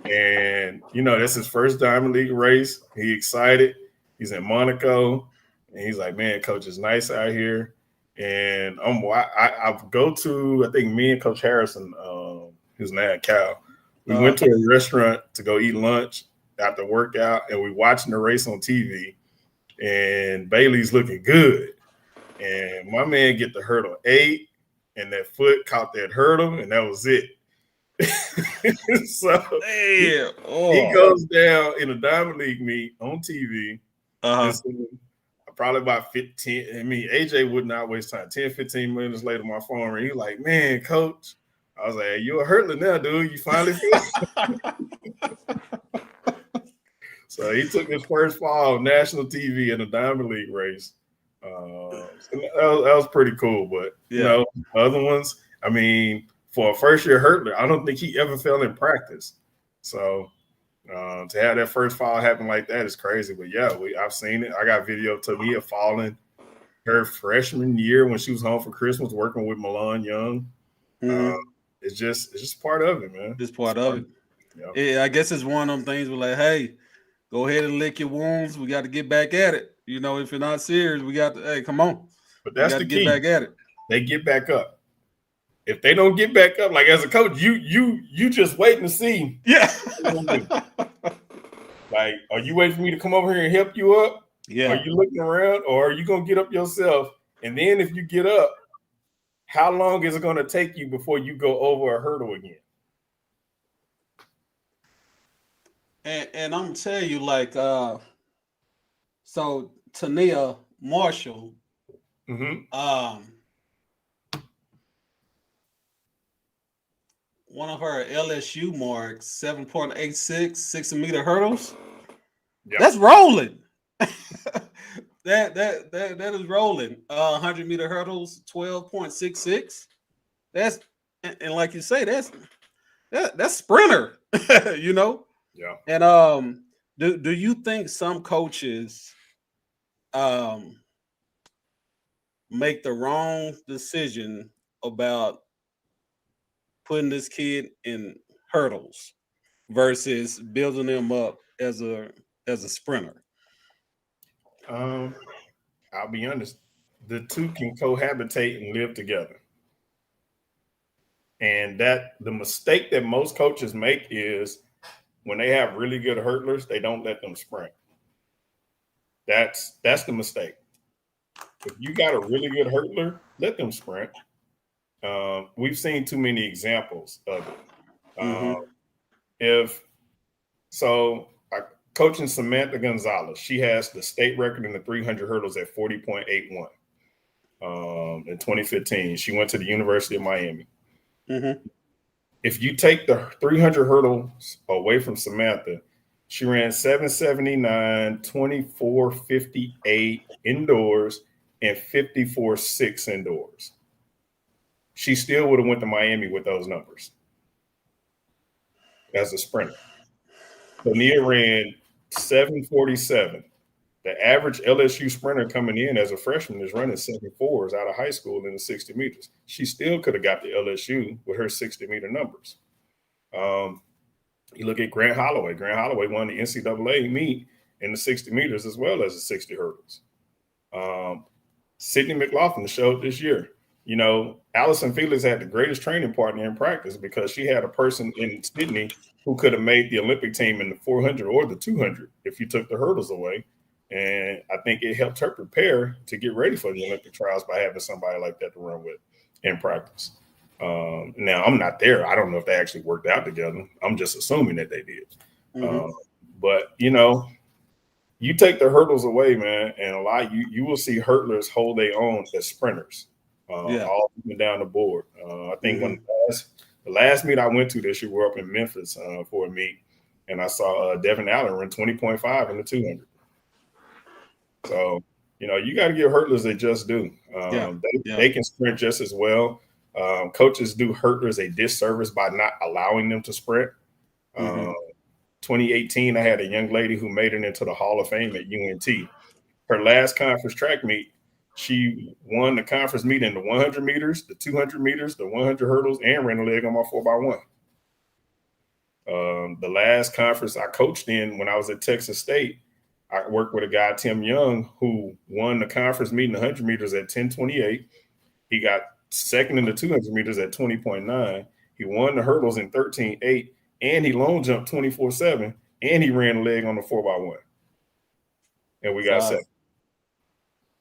[SPEAKER 2] and that's his first Diamond League race. He excited. He's in Monaco, and he's like, "Man, coach, it's nice out here." And I go to, I think me and Coach Harrison, his name Cal, we went to a restaurant to go eat lunch after workout, and we watching the race on TV. And Bailey's looking good, and my man get the hurdle 8, and that foot caught that hurdle, and that was it. So he goes down in a Diamond League meet on TV. And so probably about 15. I mean, AJ would not waste time. 10, 15 minutes later, my phone rang. He like, "Man, coach." I was like, "Hey, you a hurdler now, dude. You finally So he took his first fall on national TV in a Diamond League race. That was pretty cool. But, other ones, I mean, for a first-year hurdler, I don't think he ever fell in practice. So to have that first fall happen like that is crazy. But, yeah, I've seen it. I got video of Tamia falling her freshman year when she was home for Christmas working with Milan Young. It's just part of it, man.
[SPEAKER 1] It's part of it. Yeah, I guess it's one of them things where, like, hey, go ahead and lick your wounds. We got to get back at it. If you're not serious, we got to, hey, come on.
[SPEAKER 2] But that's the key.
[SPEAKER 1] Get back at it.
[SPEAKER 2] They get back up. If they don't get back up, like as a coach, you just waiting to see.
[SPEAKER 1] Yeah.
[SPEAKER 2] Like, are you waiting for me to come over here and help you up?
[SPEAKER 1] Yeah.
[SPEAKER 2] Are you looking around, or are you going to get up yourself? And then if you get up, how long is it going to take you before you go over a hurdle again?
[SPEAKER 1] And I'm telling you, like, so Tania Marshall, one of her LSU marks, 7.86 60-meter hurdles. Yep. That's rolling. that is rolling. 100-meter hurdles, 12.66. That's and like you say, that's sprinter.
[SPEAKER 2] Yeah.
[SPEAKER 1] And do you think some coaches make the wrong decision about putting this kid in hurdles versus building them up as a sprinter?
[SPEAKER 2] I'll be honest. The two can cohabitate and live together. And that the mistake that most coaches make is when they have really good hurdlers, they don't let them sprint. That's the mistake. If you got a really good hurdler, let them sprint. We've seen too many examples of it. Coaching Samantha Gonzalez, she has the state record in the 300 hurdles at 40.81 in 2015. She went to the University of Miami. If you take the 300 hurdles away from Samantha, she ran 779, 24.58 indoors, and 54.6 indoors. She still would have went to Miami with those numbers as a sprinter. Tania ran 747. The average LSU sprinter coming in as a freshman is running 74s out of high school in the 60 meters. She still could have got the LSU with her 60-meter numbers. You look at Grant Holloway. Grant Holloway won the NCAA meet in the 60 meters as well as the 60 hurdles. Sydney McLaughlin showed this year. Allison Felix had the greatest training partner in practice because she had a person in Sydney who could have made the Olympic team in the 400 or the 200 if you took the hurdles away. And I think it helped her prepare to get ready for the Olympic trials by having somebody like that to run with in practice. Now I'm not there. I don't know if they actually worked out together. I'm just assuming that they did. But you take the hurdles away, man, and a lot you will see hurdlers hold their own as sprinters, all up and down the board. I think when the last meet I went to this year, we're up in Memphis for a meet, and I saw Devin Allen run 20.5 in the 200. So you got to give hurdlers they just do. They can sprint just as well. Coaches do hurdlers a disservice by not allowing them to sprint. 2018, I had a young lady who made it into the Hall of Fame at UNT. Her last conference track meet, she won the conference meet in the 100 meters, the 200 meters, the 100 hurdles, and ran a leg on my 4x1. The last conference I coached in when I was at Texas State, I worked with a guy, Tim Young, who won the conference meet in the 100 meters at 10:28. He got second in the 200 meters at 20.9. He won the hurdles in 13.8. And he long jumped 24/7, and he ran a leg on the 4x1. And we got second.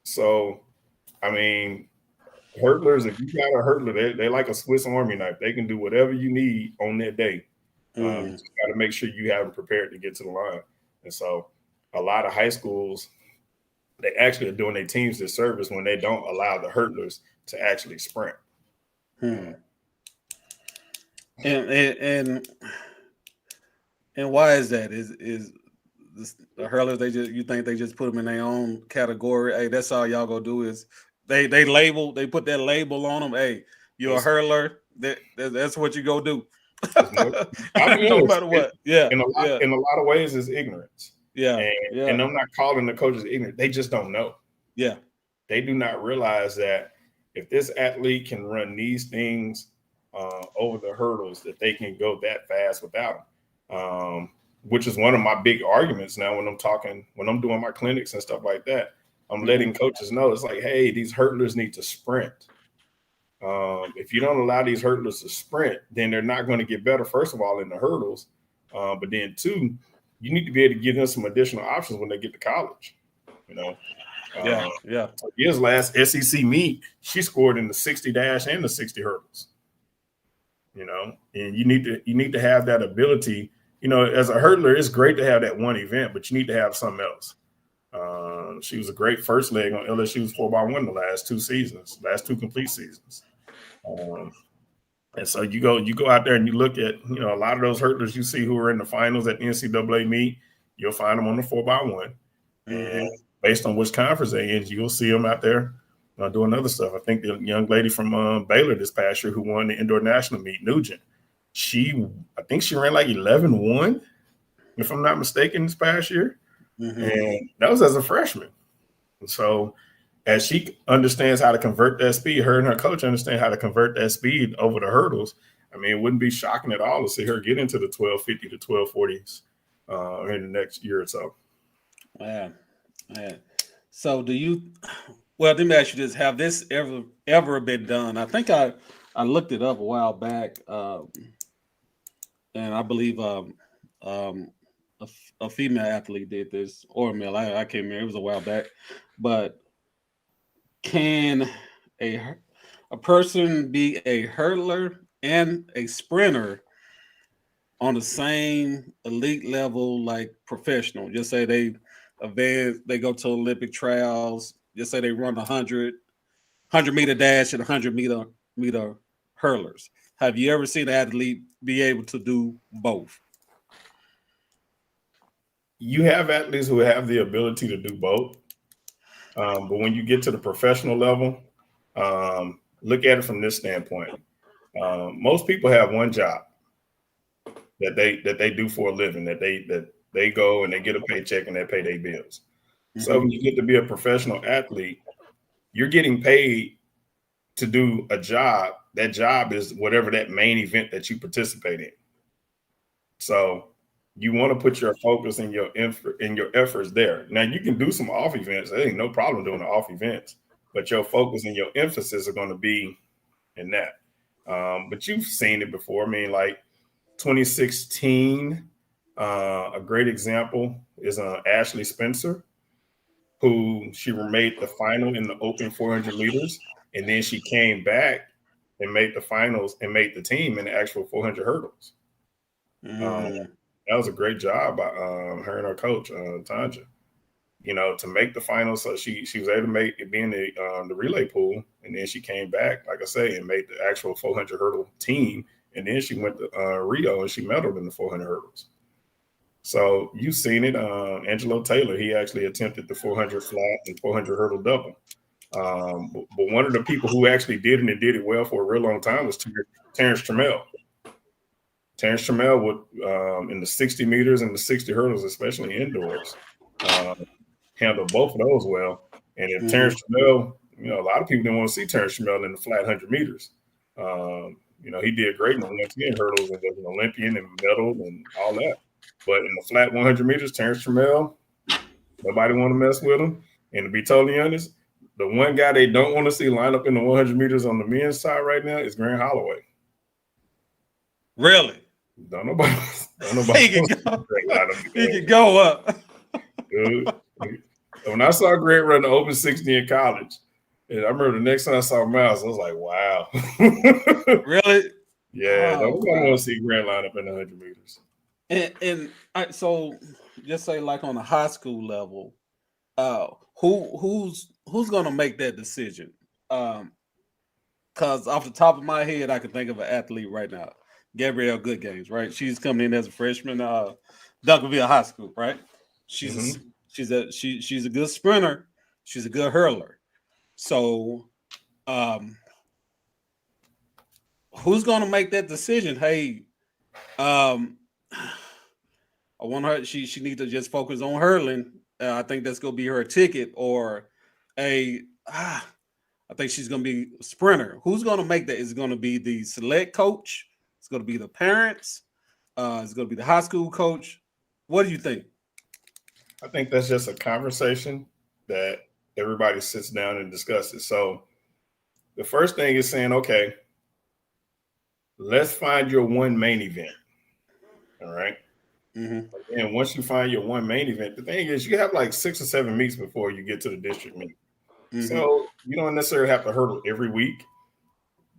[SPEAKER 2] So, I mean, hurdlers, if you got a hurdler, they like a Swiss Army knife. They can do whatever you need on that day. You just got to make sure you have them prepared to get to the line. And so a lot of high schools, they actually are doing their teams this service when they don't allow the hurdlers to actually sprint.
[SPEAKER 1] And why is that? Is the hurlers, you think they just put them in their own category? Hey, that's all y'all gonna do is they put that label on them. Hey, you're a hurler. That's what you go do. No matter what.
[SPEAKER 2] In a lot of ways, it's ignorance. And I'm not calling the coaches ignorant. They just don't know. They do not realize that if this athlete can run these things over the hurdles, that they can go that fast without them. Which is one of my big arguments now when I'm doing my clinics and stuff like that. I'm letting coaches know it's like, hey, these hurdlers need to sprint. If you don't allow these hurdlers to sprint, then they're not going to get better, first of all, in the hurdles. But then two, you need to be able to give them some additional options when they get to college. His last SEC meet, she scored in the 60 dash and the 60 hurdles. And you need to have that ability. As a hurdler, it's great to have that one event, but you need to have something else. She was a great first leg on LSU's 4x1 the last two complete seasons. And so you go out there and you look at, a lot of those hurdlers you see who are in the finals at the NCAA meet, you'll find them on the 4x1. And based on which conference they in, you'll see them out there doing other stuff. I think the young lady from Baylor this past year who won the indoor national meet, Nugent, I think she ran like 11-1, if I'm not mistaken, this past year. And that was as a freshman. And so as she understands how to convert that speed, her and her coach understand how to convert that speed over the hurdles. I mean, it wouldn't be shocking at all to see her get into the 1250 to 1240s in the next year or so.
[SPEAKER 1] Man. So let me ask you this. Have this ever been done? I think I looked it up a while back. And I believe a female athlete did this, or a male. I can't remember. It was a while back. But can a person be a hurdler and a sprinter on the same elite level, like professional? Just say they go to Olympic trials. Just say they run 100 meter dash and 100 meter hurlers. Have you ever seen an athlete be able to do both?
[SPEAKER 2] You have athletes who have the ability to do both. But when you get to the professional level, look at it from this standpoint. Most people have one job that they do for a living, that they go and they get a paycheck and they pay their bills. So when you get to be a professional athlete, you're getting paid to do a job. That job is whatever that main event that you participate in. So you want to put your focus and your efforts there. Now you can do some off events. There ain't no problem doing the off events, but your focus and your emphasis are going to be in that. But you've seen it before. I mean, like 2016, a great example is Ashley Spencer, who she made the final in the open 400 meters. And then she came back and made the finals and made the team in the actual 400 hurdles. That was a great job by her and her coach, Tanja. To make the finals, so she was able to be in the relay pool, and then she came back, like I say, and made the actual 400 hurdle team, and then she went to Rio and she medaled in the 400 hurdles. So you've seen it. Angelo Taylor, he actually attempted the 400 flat and 400 hurdle double. But one of the people who actually did it and did it well for a real long time was Terrence Trammell. Terrence Trammell would, in the 60 meters and the 60 hurdles, especially indoors, handle both of those well. And if Terrence Trammell, a lot of people didn't want to see Terrence Trammell in the flat 100 meters. He did great in the Olympian hurdles and was an Olympian and medaled and all that. But in the flat 100 meters, Terrence Trammell, nobody want to mess with him. And to be totally honest, the one guy they don't want to see line up in the 100 meters on the men's side right now is Grant Holloway.
[SPEAKER 1] Really?
[SPEAKER 2] Don't nobody.
[SPEAKER 1] He can go up.
[SPEAKER 2] Dude, when I saw Grant run the open 60 in college, and I remember the next time I saw Miles, I was like, wow.
[SPEAKER 1] Really?
[SPEAKER 2] Yeah, nobody want to see Grant line up in the 100 meters.
[SPEAKER 1] And so just say like on a high school level, who's gonna make that decision? Because off the top of my head, I can think of an athlete right now, Gabrielle Goodgames, right? She's coming in as a freshman, Duncanville High School, right? She's a good sprinter. She's a good hurler. So, who's gonna make that decision? Hey, I want her. She needs to just focus on hurling. I think that's gonna be her ticket. Or I think she's gonna be a sprinter. Who's gonna make that? Is it gonna be the select coach? It's gonna be the parents. It's gonna be the high school coach. What do you think?
[SPEAKER 2] I think that's just a conversation that everybody sits down and discusses. So the first thing is saying, okay, let's find your one main event. All right. And once you find your one main event, the thing is you have like 6 or 7 meets before you get to the district meet. So you don't necessarily have to hurdle every week.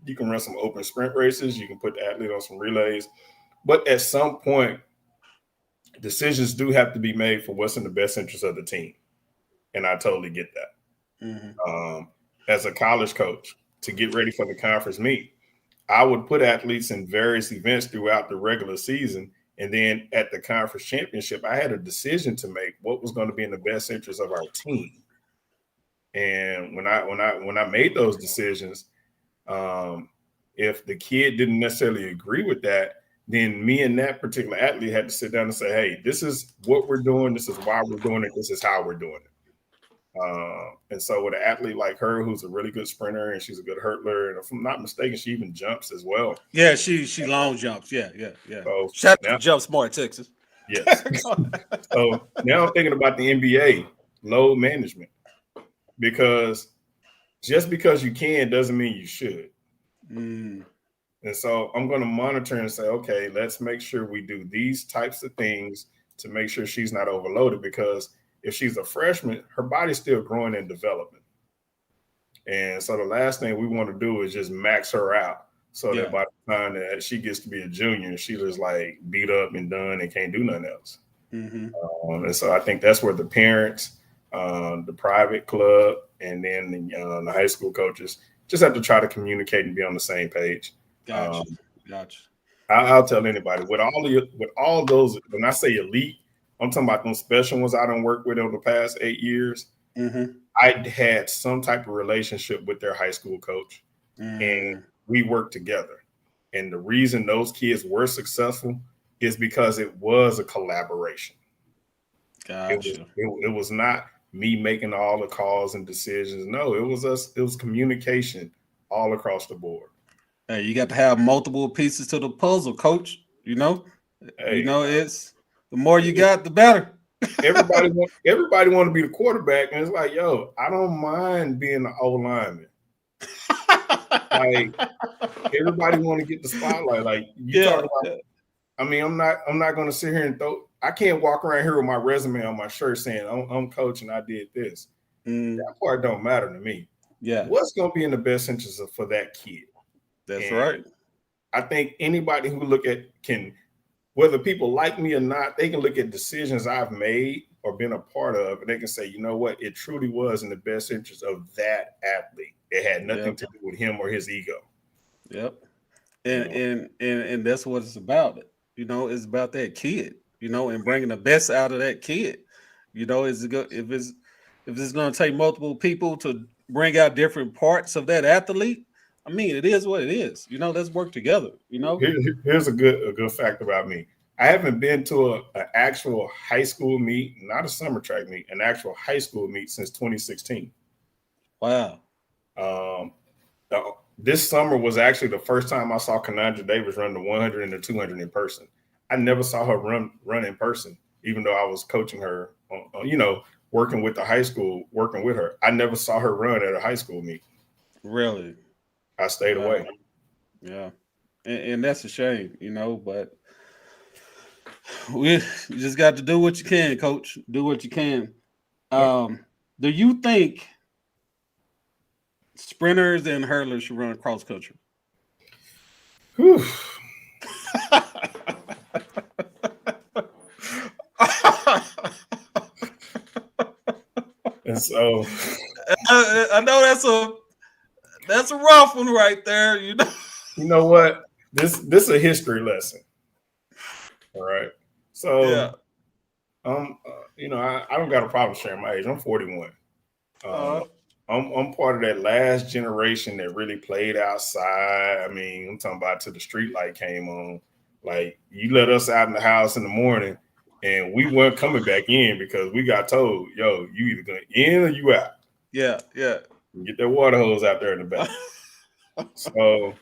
[SPEAKER 2] You can run some open sprint races. You can put the athlete on some relays. But at some point, decisions do have to be made for what's in the best interest of the team. And I totally get that. As a college coach, to get ready for the conference meet, I would put athletes in various events throughout the regular season. And then at the conference championship, I had a decision to make what was going to be in the best interest of our team. And when I made those decisions, if the kid didn't necessarily agree with that, then me and that particular athlete had to sit down and say, hey, this is what we're doing. This is why we're doing it. This is how we're doing it. And so with an athlete like her, who's a really good sprinter and she's a good hurtler, and if I'm not mistaken, she even jumps as well.
[SPEAKER 1] Yeah, she long jumps. Yeah.
[SPEAKER 2] So
[SPEAKER 1] shout out to Jump Smart, Texas.
[SPEAKER 2] Yes. So now I'm thinking about the NBA load management, because just because you can doesn't mean you should. And so I'm going to monitor and say, okay, let's make sure we do these types of things to make sure she's not overloaded, because if she's a freshman, her body's still growing and developing. And so the last thing we want to do is just max her out so that by the time that she gets to be a junior, she just like beat up and done and can't do nothing else. And so I think that's where the parents, the private club, and then the high school coaches just have to try to communicate and be on the same page.
[SPEAKER 1] Gotcha.
[SPEAKER 2] I'll tell anybody with all those, when I say elite, I'm talking about those special ones I done worked with over the past 8 years. I had some type of relationship with their high school coach, and we worked together. And the reason those kids were successful is because it was a collaboration.
[SPEAKER 1] Gotcha.
[SPEAKER 2] It was not me making all the calls and decisions. No, it was us. It was communication all across the board.
[SPEAKER 1] Hey, you got to have multiple pieces to the puzzle, coach. It's the more you got, the better.
[SPEAKER 2] Everybody want to be the quarterback, and it's like, yo, I don't mind being the O lineman. Like, everybody want to get the spotlight. Like you talk about. I mean, I'm not going to sit here and throw. I can't walk around here with my resume on my shirt saying I'm coach and I did this. That part don't matter to me.
[SPEAKER 1] Yeah,
[SPEAKER 2] what's going to be in the best interest for that kid?
[SPEAKER 1] That's right.
[SPEAKER 2] I think anybody who look at whether people like me or not, they can look at decisions I've made or been a part of, and they can say, you know what, it truly was in the best interest of that athlete. It had nothing to do with him or his ego.
[SPEAKER 1] Yep. And that's what it's about. It's about that kid. And bringing the best out of that kid. If it's going to take multiple people to bring out different parts of that athlete, I mean, it is what it is. Let's work together.
[SPEAKER 2] Here's a good fact about me. I haven't been to an actual high school meet, not a summer track meet, an actual high school meet since 2016.
[SPEAKER 1] Wow.
[SPEAKER 2] This summer was actually the first time I saw Kanandra Davis run the 100 and the 200 in person. I never saw her run in person, even though I was coaching her, working with the high school, working with her. I never saw her run at a high school meet.
[SPEAKER 1] Really?
[SPEAKER 2] I stayed away.
[SPEAKER 1] Yeah. And that's a shame, but you just got to do what you can, Coach. Do what you can. Do you think sprinters and hurlers should run cross country?
[SPEAKER 2] And so
[SPEAKER 1] I know that's a rough one right there.
[SPEAKER 2] You know what? This is a history lesson. All right. So,
[SPEAKER 1] yeah.
[SPEAKER 2] I don't got a problem sharing my age. I'm 41. I'm part of that last generation that really played outside. I mean, I'm talking about till the street light came on. Like, you let us out in the house in the morning, and we weren't coming back in because we got told, yo, you either going in or you out.
[SPEAKER 1] Yeah.
[SPEAKER 2] Get that water hose out there in the back. So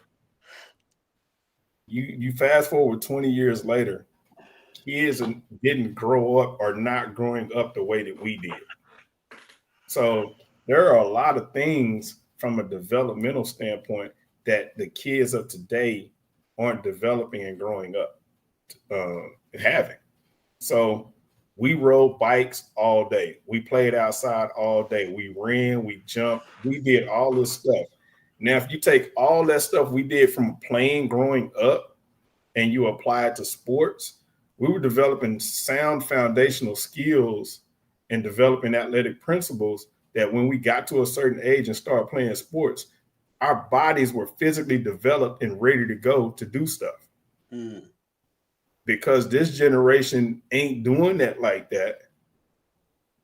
[SPEAKER 2] you fast forward 20 years later, kids didn't grow up or not growing up the way that we did. So there are a lot of things from a developmental standpoint that the kids of today aren't developing and growing up having. So we rode bikes all day. We played outside all day. We ran, we jumped, we did all this stuff. Now, if you take all that stuff we did from playing growing up and you apply it to sports, we were developing sound foundational skills and developing athletic principles that when we got to a certain age and started playing sports, our bodies were physically developed and ready to go to do stuff. Because this generation ain't doing that like that.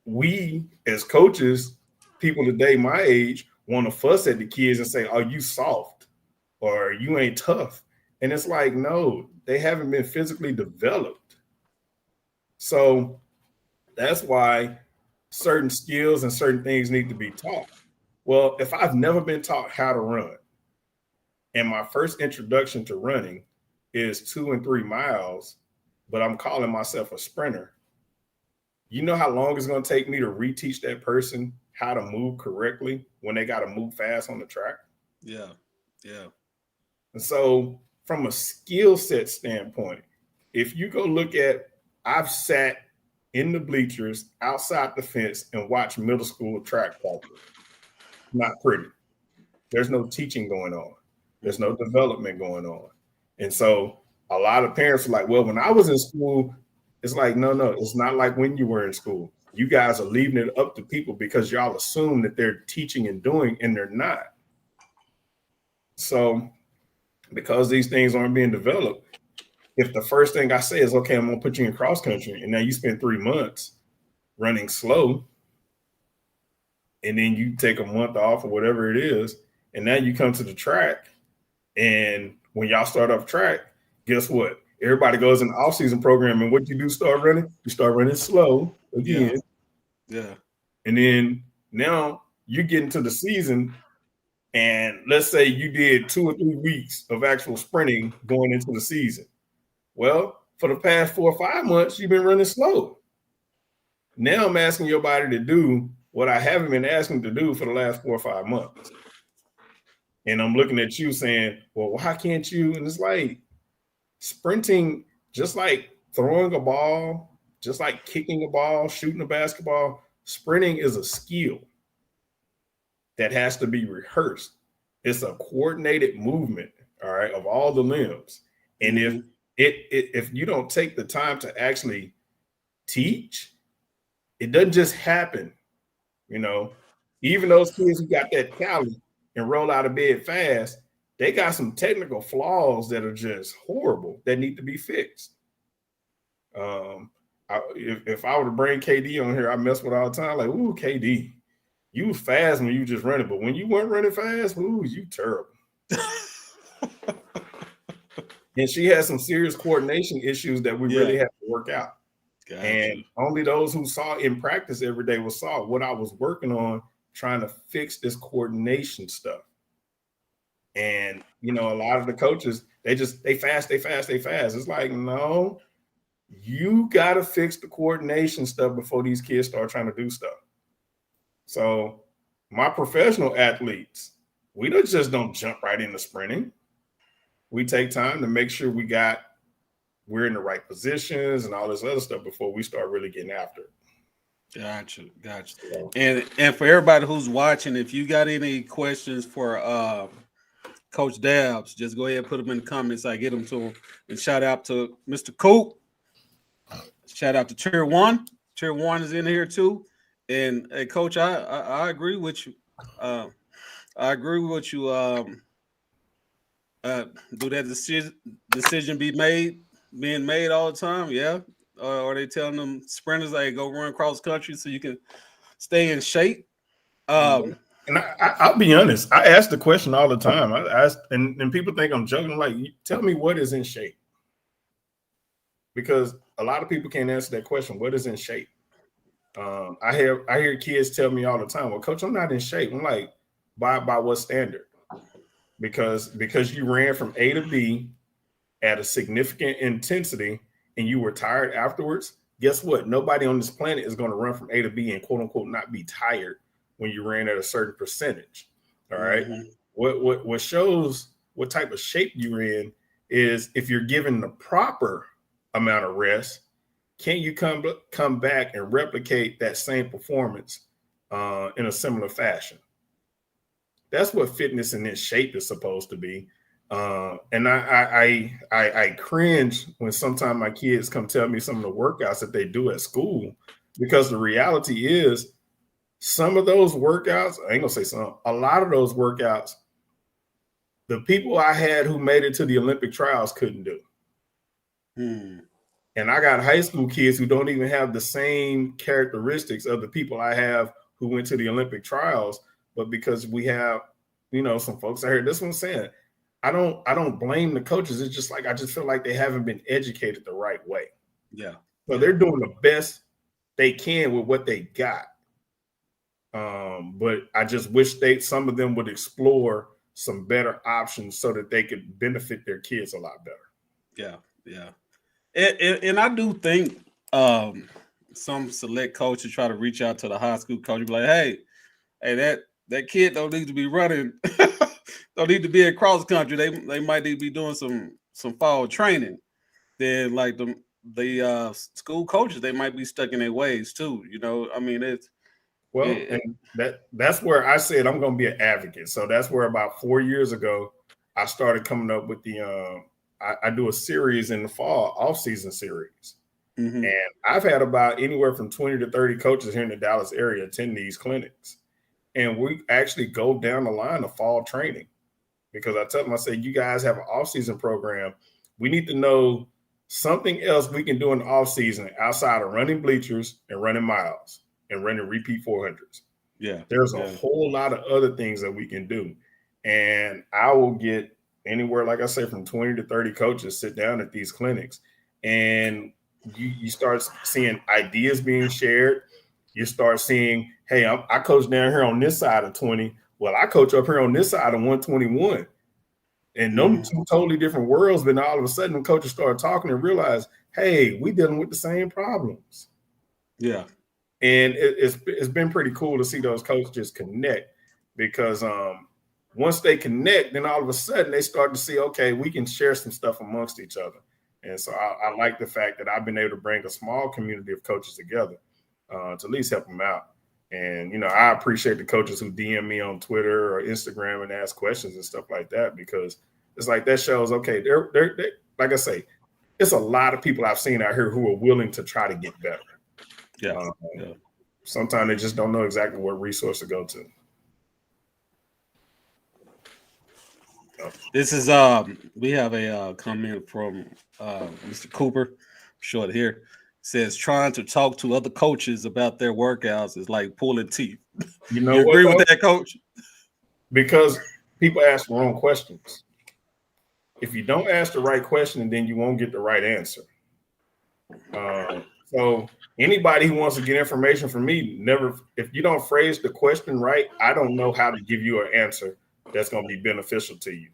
[SPEAKER 2] We, as coaches, people today my age, want to fuss at the kids and say, "Oh, you soft," or "You ain't tough." And it's like, no, they haven't been physically developed. So that's why certain skills and certain things need to be taught. Well, if I've never been taught how to run, and my first introduction to running is 2 and 3 miles, but I'm calling myself a sprinter, you know how long it's going to take me to reteach that person how to move correctly when they got to move fast on the track?
[SPEAKER 1] Yeah.
[SPEAKER 2] And so from a skill set standpoint, if you go look at, I've sat in the bleachers outside the fence and watched middle school track practice. Not pretty. There's no teaching going on. There's no development going on. And so a lot of parents are like, well, when I was in school, it's like, no, it's not like when you were in school. You guys are leaving it up to people because y'all assume that they're teaching and doing, and they're not. So because these things aren't being developed, if the first thing I say is, okay, I'm going to put you in cross country, and now you spend 3 months running slow, and then you take a month off or whatever it is, and now you come to the track, and when y'all start off track, guess what? Everybody goes in the off-season program, and what you do start running? You start running slow again.
[SPEAKER 1] Yeah.
[SPEAKER 2] And then now you get into the season, and let's say you did 2 or 3 weeks of actual sprinting going into the season. Well, for the past 4 or 5 months, you've been running slow. Now I'm asking your body to do what I haven't been asking to do for the last 4 or 5 months. And I'm looking at you saying, well, why can't you? And it's like sprinting, just like throwing a ball, just like kicking a ball, shooting a basketball, sprinting is a skill that has to be rehearsed. It's a coordinated movement, all right, of all the limbs. And
[SPEAKER 1] Mm-hmm.
[SPEAKER 2] if you don't take the time to actually teach, it doesn't just happen. You know, even those kids who got that talent and roll out of bed fast, they got some technical flaws that are just horrible that need to be fixed. If I were to bring KD on here, I mess with all the time. Like, ooh, KD, you was fast when you just running, but when you weren't running fast, ooh, you terrible. And she has some serious coordination issues that we really have to work out. Gotcha. And only those who saw in practice every day saw what I was working on, trying to fix this coordination stuff. And, you know, a lot of the coaches, they fast. It's like, no, you got to fix the coordination stuff before these kids start trying to do stuff. So my professional athletes, we just don't jump right into sprinting. We take time to make sure we're in the right positions and all this other stuff before we start really getting after it.
[SPEAKER 1] Gotcha. So, and for everybody who's watching, if you got any questions for Coach Dabbs, just go ahead and put them in the comments. I get them to him. And shout out to Mr. Coop. Shout out to Tier 1. Tier 1 is in here too. And hey, Coach, I agree with you. I agree with you. Do that decision being made all the time? Yeah. Are they telling them sprinters like go run cross country so you can stay in shape?
[SPEAKER 2] And I'll be honest. I ask the question all the time. I ask, and people think I'm joking. I'm like, tell me what is in shape, because a lot of people can't answer that question. What is in shape? I hear kids tell me all the time, well, Coach, I'm not in shape. I'm like, by what standard? Because you ran from A to B at a significant intensity and you were tired afterwards. Guess what? Nobody on this planet is going to run from A to B and quote unquote not be tired when you ran at a certain percentage. All right. Mm-hmm. What shows what type of shape you're in is if you're given the proper amount of rest, can you come back and replicate that same performance in a similar fashion? That's what fitness in this shape is supposed to be. And I cringe when sometimes my kids come tell me some of the workouts that they do at school, because the reality is some of those workouts, I ain't gonna say some, a lot of those workouts, the people I had who made it to the Olympic trials couldn't do. And I got high school kids who don't even have the same characteristics of the people I have who went to the Olympic trials. But because we have, some folks, I heard this one saying, I don't blame the coaches. It's just like, I just feel like they haven't been educated the right way.
[SPEAKER 1] Yeah.
[SPEAKER 2] So they're doing the best they can with what they got. But I just wish some of them would explore some better options so that they could benefit their kids a lot better.
[SPEAKER 1] Yeah. Yeah. And I do think some select coaches try to reach out to the high school coach and be like, hey, that kid don't need to be running, don't need to be in cross country. They might need to be doing some fall training. Then like the school coaches, they might be stuck in their ways too. I mean,
[SPEAKER 2] and that's where I said I'm going to be an advocate. So that's where about 4 years ago, I started coming up with the I do a series in the fall, off-season series. Mm-hmm. And I've had about anywhere from 20 to 30 coaches here in the Dallas area attend these clinics. And we actually go down the line of fall training, because I tell them, I say, you guys have an off-season program. We need to know something else we can do in the off-season outside of running bleachers and running miles and running repeat 400s.
[SPEAKER 1] Yeah.
[SPEAKER 2] There's a whole lot of other things that we can do. And I will get anywhere, like I say, from 20 to 30 coaches sit down at these clinics, and you start seeing ideas being shared. You start seeing, hey, I coach down here on this side of 20. Well, I coach up here on this side of 121. And them two totally different worlds. But all of a sudden, the coaches start talking and realize, hey, we dealing with the same problems.
[SPEAKER 1] Yeah.
[SPEAKER 2] And it's been pretty cool to see those coaches connect, because once they connect, then all of a sudden they start to see, okay, we can share some stuff amongst each other. And so I like the fact that I've been able to bring a small community of coaches together to at least help them out. And, I appreciate the coaches who DM me on Twitter or Instagram and ask questions and stuff like that, because it's like that shows, okay, they're like I say, it's a lot of people I've seen out here who are willing to try to get better.
[SPEAKER 1] Yeah.
[SPEAKER 2] Sometimes they just don't know exactly what resource to go to.
[SPEAKER 1] This is we have a comment from Mr. Cooper, short here. Says trying to talk to other coaches about their workouts is like pulling teeth.
[SPEAKER 2] You know
[SPEAKER 1] You
[SPEAKER 2] what,
[SPEAKER 1] agree
[SPEAKER 2] though?
[SPEAKER 1] with that, Coach?
[SPEAKER 2] Because people ask the wrong questions. If you don't ask the right question, then you won't get the right answer. So anybody who wants to get information from me, if you don't phrase the question right, I don't know how to give you an answer that's going to be beneficial to you.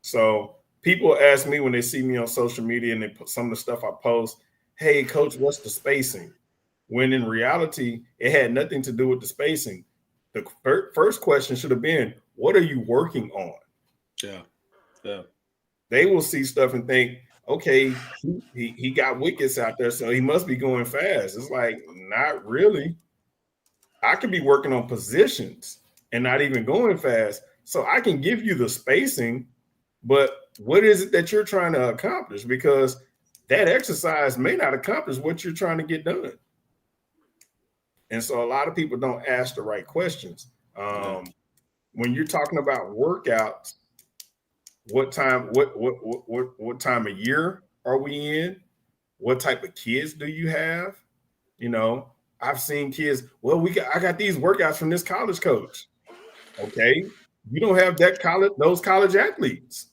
[SPEAKER 2] So people ask me when they see me on social media and they put some of the stuff I post, hey, coach, what's the spacing? When in reality, it had nothing to do with the spacing. The first question should have been, what are you working on?
[SPEAKER 1] Yeah.
[SPEAKER 2] They will see stuff and think, okay, he got wickets out there, so he must be going fast. It's like, not really. I could be working on positions and not even going fast. So I can give you the spacing, but what is it that you're trying to accomplish? Because that exercise may not accomplish what you're trying to get done. And so a lot of people don't ask the right questions. When you're talking about workouts, what time of year are we in? What type of kids do you have? You know, I've seen kids, well, I got these workouts from this college coach. Okay. You don't have those college athletes.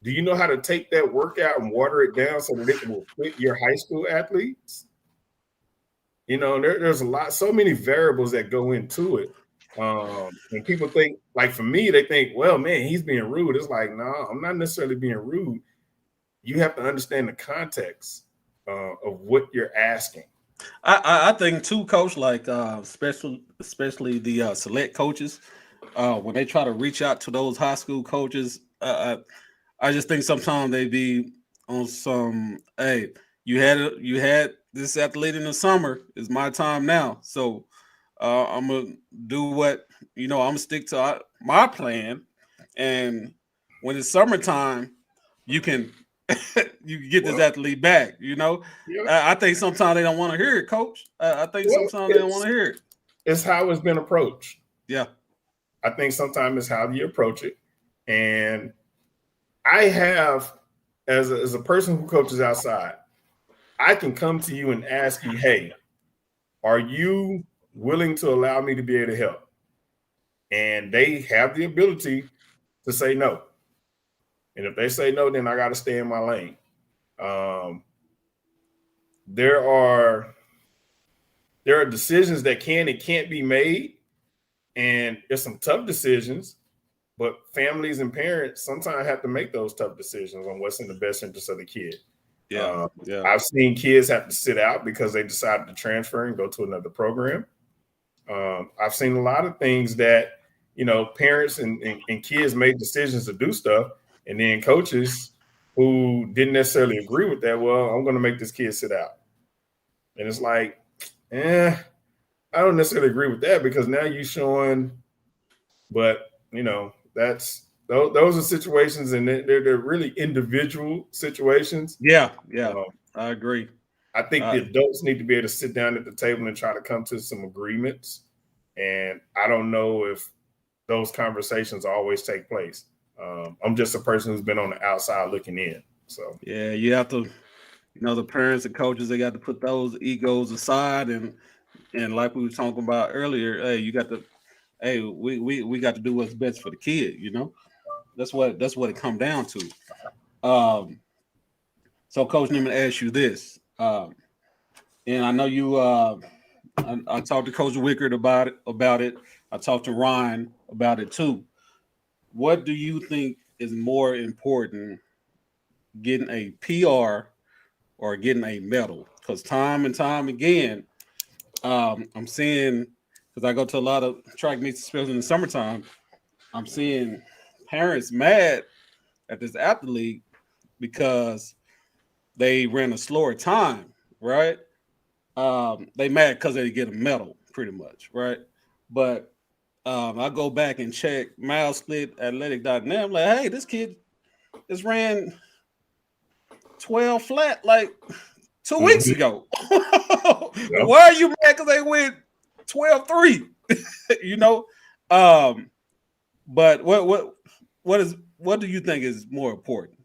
[SPEAKER 2] Do you know how to take that workout and water it down so that it will fit your high school athletes? You know, there's so many variables that go into it. And people think, like for me, they think, well, man, he's being rude. It's like, no, I'm not necessarily being rude. You have to understand the context of what you're asking.
[SPEAKER 1] I think too, Coach, like especially the select coaches, when they try to reach out to those high school coaches, I just think sometimes they be on some, hey, you had this athlete in the summer. It's my time now, so I'm gonna do what I'm gonna stick to my plan, and when it's summertime, you can get this athlete back.
[SPEAKER 2] Yeah.
[SPEAKER 1] I think sometimes they don't want to hear it, Coach. I think sometimes they don't want to hear it.
[SPEAKER 2] It's how it's been approached.
[SPEAKER 1] Yeah,
[SPEAKER 2] I think sometimes it's how you approach it, and I have as a person who coaches outside, I can come to you and ask you, hey, are you willing to allow me to be able to help? And they have the ability to say no. And if they say no, then I got to stay in my lane. There are decisions that can and can't be made. And there's some tough decisions, but families and parents sometimes have to make those tough decisions on what's in the best interest of the kid.
[SPEAKER 1] Yeah.
[SPEAKER 2] I've seen kids have to sit out because they decided to transfer and go to another program. I've seen a lot of things that, parents and kids made decisions to do stuff, and then coaches who didn't necessarily agree with that, well, I'm going to make this kid sit out. And it's like, I don't necessarily agree with that because now you're showing, but, those are situations, and they're really individual situations.
[SPEAKER 1] Yeah. I agree.
[SPEAKER 2] I think the adults need to be able to sit down at the table and try to come to some agreements. And I don't know if those conversations always take place. I'm just a person who's been on the outside looking in. So
[SPEAKER 1] yeah, you have to, the parents and coaches, they got to put those egos aside, and like we were talking about earlier, hey, you got to, hey, we got to do what's best for the kid. That's what it come down to. So, Coach, let me ask you this, and I know you. I talked to Coach Wickard about it. I talked to Ryan about it too. What do you think is more important, getting a PR or getting a medal? Because time and time again, I'm seeing, because I go to a lot of track meets, especially in the summertime, I'm seeing parents mad at this athlete because they ran a slower time, right? They mad because they get a medal, pretty much, right? But I go back and check milesplit.athletic.net. I'm like, hey, this kid just ran 12 flat like 2 weeks ago.
[SPEAKER 2] Yep.
[SPEAKER 1] Why are you mad because they went 12-3? You know? But what do you think is more important?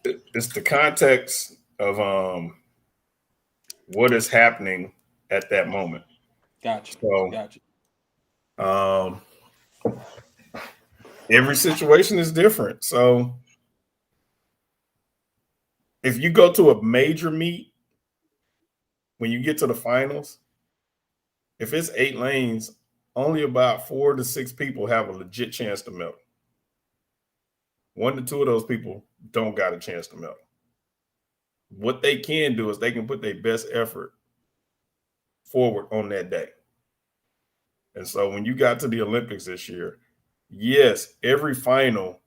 [SPEAKER 2] It's the context of what is happening at that moment.
[SPEAKER 1] Gotcha.
[SPEAKER 2] So,
[SPEAKER 1] gotcha.
[SPEAKER 2] Every situation is different. So if you go to a major meet, when you get to the finals, if it's 8 lanes, only about 4 to 6 people have a legit chance to medal. 1 to 2 of those people don't got a chance to medal. What they can do is they can put their best effort forward on that day. And so when you got to the Olympics this year, yes, every final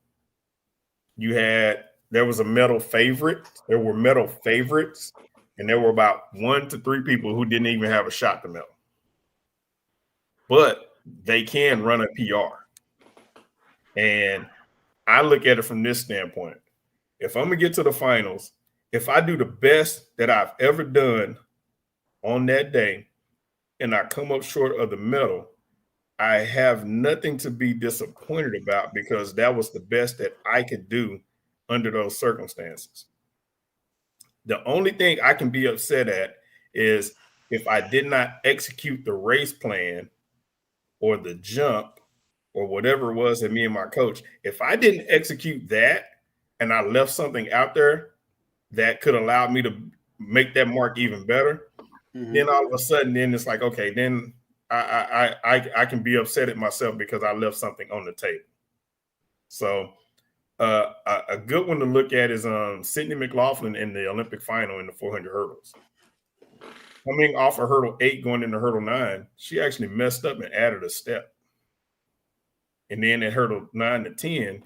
[SPEAKER 2] there was a medal favorite. There were medal favorites, and there were about 1 to 3 people who didn't even have a shot to medal. But they can run a PR. And I look at it from this standpoint. If I'm going to get to the finals, if I do the best that I've ever done on that day and I come up short of the medal, I have nothing to be disappointed about because that was the best that I could do under those circumstances. The only thing I can be upset at is if I did not execute the race plan or the jump or whatever it was that me and my coach, if I didn't execute that and I left something out there that could allow me to make that mark even better, then all of a sudden, then it's like, okay, then I can be upset at myself because I left something on the table. So a good one to look at is Sydney McLaughlin in the Olympic final in the 400 hurdles. Coming off of hurdle 8 going into hurdle 9, she actually messed up and added a step. And then at hurdle 9 to 10,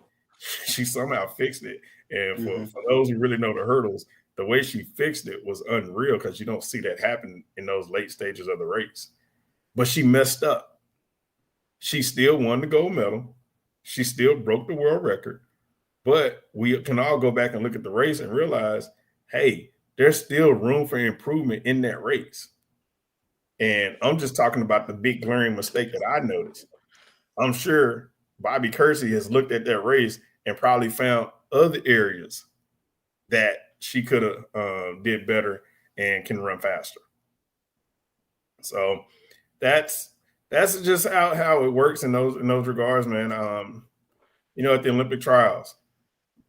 [SPEAKER 2] she somehow fixed it. And for those who really know the hurdles, the way she fixed it was unreal because you don't see that happen in those late stages of the race. But she messed up. She still won the gold medal. She still broke the world record. But we can all go back and look at the race and realize, hey, there's still room for improvement in that race. And I'm just talking about the big glaring mistake that I noticed. I'm sure Bobby Kersey has looked at that race and probably found other areas that she could have did better and can run faster. So that's just how it works in those regards, man. At the Olympic trials,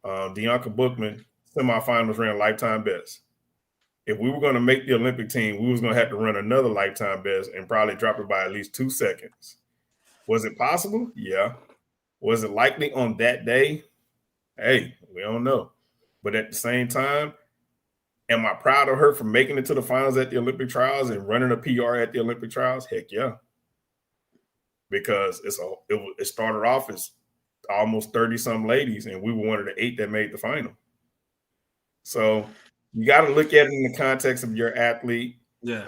[SPEAKER 2] Deonka Bookman semifinals ran lifetime best. If we were going to make the Olympic team, we was going to have to run another lifetime best and probably drop it by at least 2 seconds. Was it possible? Yeah. Was it likely on that day? Hey, we don't know. But at the same time, am I proud of her for making it to the finals at the Olympic trials and running a PR at the Olympic trials? Heck yeah. Because it started off as almost 30-some ladies, and we were one of the 8 that made the final. So you got to look at it in the context of your athlete.
[SPEAKER 1] Yeah.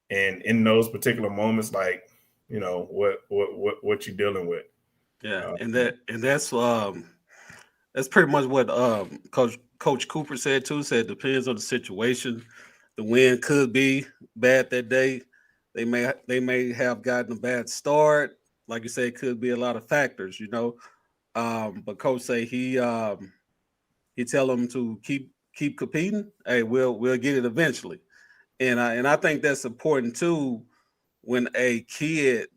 [SPEAKER 2] And in those particular moments, like, what you're dealing with.
[SPEAKER 1] Yeah. That's pretty much what Coach Cooper said too. Said depends on the situation. The wind could be bad that day. They may have gotten a bad start. Like you said, it could be a lot of factors, But Coach say he tell them to keep competing. Hey, we'll get it eventually. And I think that's important too. When a kid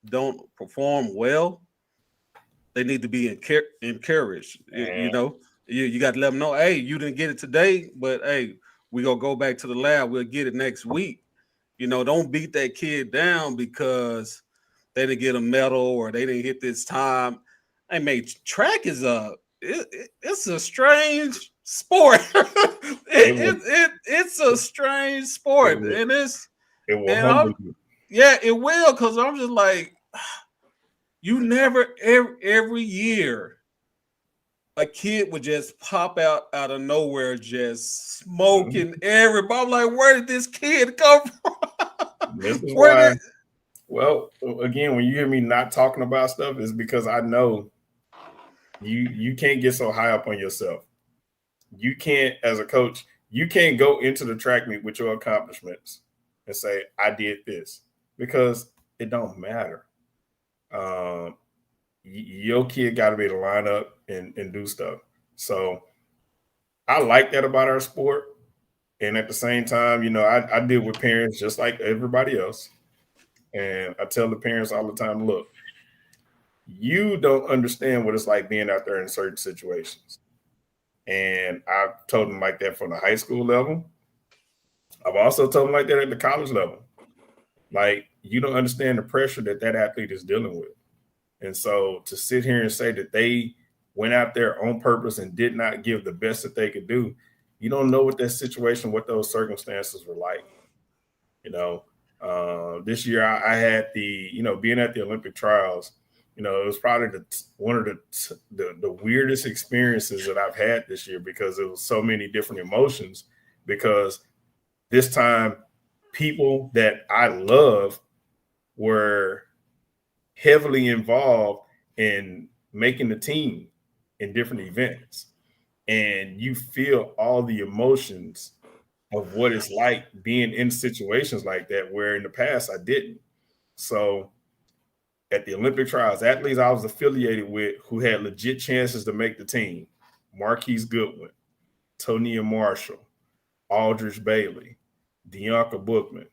[SPEAKER 1] don't perform well, they need to be encouraged. You got to let them know, hey, you didn't get it today, but hey, we gonna go back to the lab. We'll get it next week. Don't beat that kid down because they didn't get a medal or they didn't hit this time. Hey, mate, track is it's a strange sport. It's a strange sport, and
[SPEAKER 2] it will humble you.
[SPEAKER 1] Yeah, it will, because I'm just like, you never every year a kid would just pop out of nowhere, just smoking everybody. I'm like, where did this kid come from?
[SPEAKER 2] This is why Well, again, when you hear me not talking about stuff, it's because I know you can't get so high up on yourself. You can't, as a coach, you can't go into the track meet with your accomplishments and say, I did this, because it don't matter. Your kid got to be able to line up and do stuff. So I like that about our sport. And at the same time, you know, I deal with parents just like everybody else. And I tell the parents all the time, look, you don't understand what it's like being out there in certain situations. And I've told them like that from the high school level. I've also told them like that at the college level. Like, you don't understand the pressure that athlete is dealing with. And so to sit here and say that they went out there on purpose and did not give the best that they could do, you don't know what that situation, what those circumstances were like. You know, this year I had being at the Olympic trials, you know, it was probably one of the weirdest experiences that I've had this year, because it was so many different emotions. Because this time, people that I love were heavily involved in making the team in different events, and you feel all the emotions of what it's like being in situations like that, where in the past I didn't. So at the Olympic trials, athletes I was affiliated with who had legit chances to make the team: Marquise Goodwin, Tonia Marshall, Aldridge Bailey, Deonka Bookman.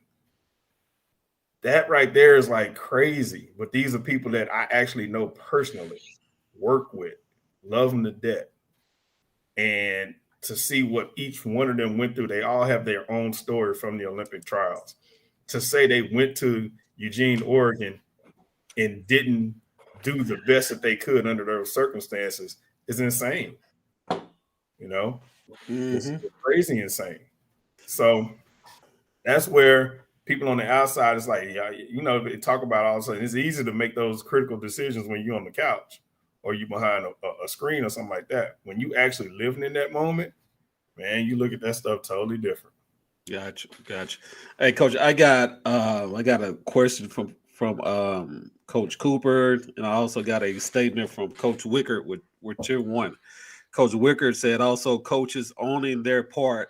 [SPEAKER 2] That right there is like crazy. But these are people that I actually know personally, work with, love them to death. And to see what each one of them went through, they all have their own story from the Olympic trials. To say they went to Eugene, Oregon, and didn't do the best that they could under those circumstances is insane. You know, it's crazy insane. So that's where people on the outside is like, yeah, you know, they talk about all of a sudden, it's easy to make those critical decisions when you're on the couch or you behind a screen or something like that. When you actually living in that moment, man, you look at that stuff totally different.
[SPEAKER 1] Gotcha. Hey, Coach, I got a question from Coach Cooper, and I also got a statement from Coach Wickert with Tier 1. Coach Wickert said also coaches owning their part,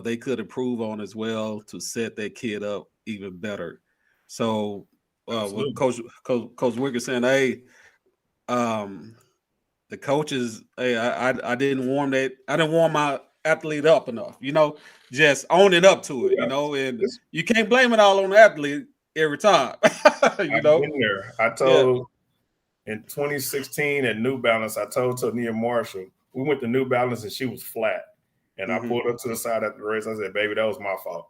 [SPEAKER 1] they could improve on as well to set their kid up even better. So, what Coach Wickert saying, hey, the coaches, hey, I didn't warm my athlete up enough, you know, just owning up to it, you know, and you can't blame it all on the athlete every time.
[SPEAKER 2] I've been there. I told in 2016 at New Balance, I told Tonia Marshall, we went to New Balance and she was flat. And I pulled her to the side after the race. I said, baby, that was my fault.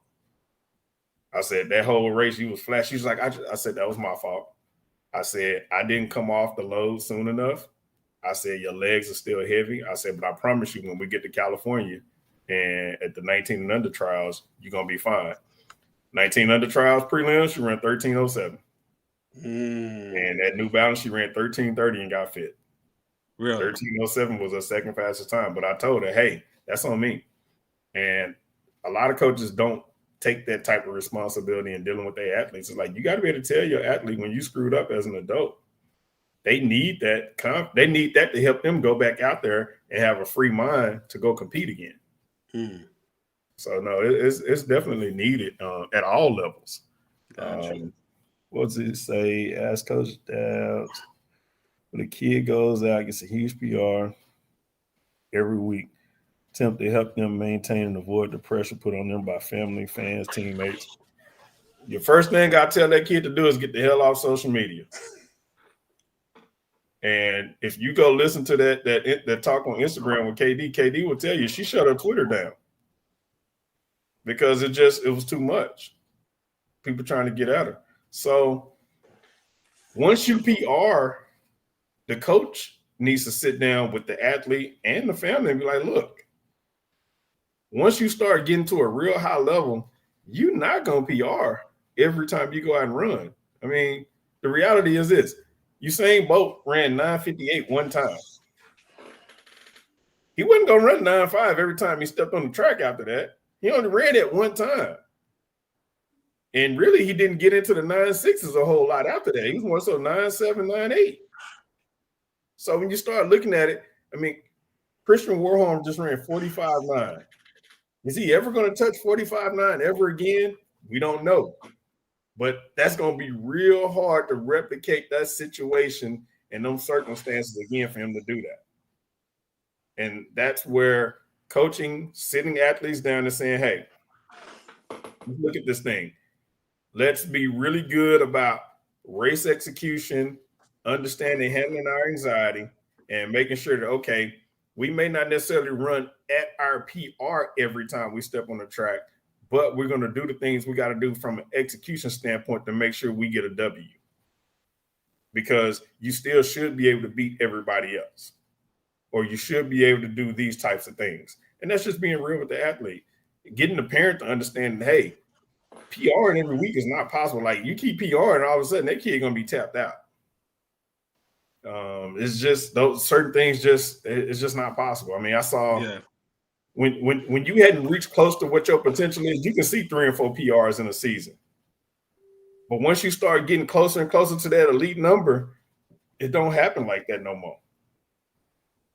[SPEAKER 2] I said, that whole race, she was flat. She was like, I said, that was my fault. I said, I didn't come off the load soon enough. I said, your legs are still heavy. I said, but I promise you, when we get to California and at the 19 and under trials, you're going to be fine. 19 under trials prelims, she ran 13:07. And at New Balance, she ran 13:30 and got fit. Really? 13:07 was her second fastest time. But I told her, hey, that's on me. And a lot of coaches don't take that type of responsibility in dealing with their athletes. It's like, you got to be able to tell your athlete when you screwed up as an adult. They need that. They need that to help them go back out there and have a free mind to go compete again. So no, it's definitely needed at all levels. Gotcha. What does it say? Ask Coach Dabbs. When a kid goes out, gets a huge PR every week. Attempt to help them maintain and avoid the pressure put on them by family, fans, teammates. Your first thing I tell that kid to do is get the hell off social media. And if you go listen to that talk on Instagram with KD will tell you she shut her Twitter down because it was too much. People trying to get at her. So once you PR, the coach needs to sit down with the athlete and the family and be like, look, once you start getting to a real high level, you're not going to PR every time you go out and run. I mean, the reality is this. Usain Bolt ran 9:58 one time. He wasn't going to run 9:5 every time he stepped on the track after that. He only ran it one time. And really, he didn't get into the 9.6s a whole lot after that. He was more so 9.7, 9.8. So when you start looking at it, I mean, Christian Warholm just ran 45.9. Is he ever going to touch 45.9 ever again? We don't know. But that's going to be real hard to replicate that situation and those circumstances again for him to do that. And that's where coaching, sitting athletes down and saying, hey, look at this thing. Let's be really good about race execution, understanding, handling our anxiety, and making sure that, okay, we may not necessarily run at our PR every time we step on the track, but we're going to do the things we got to do from an execution standpoint to make sure we get a W. Because you still should be able to beat everybody else, or you should be able to do these types of things. And that's just being real with the athlete. Getting the parent to understand, hey, PR every week is not possible. Like, you keep PR and all of a sudden that kid going to be tapped out. It's just those certain things it's just not possible. I mean, I saw when you hadn't reached close to what your potential is, you can see 3 and 4 PRs in a season. But once you start getting closer and closer to that elite number, it don't happen like that no more.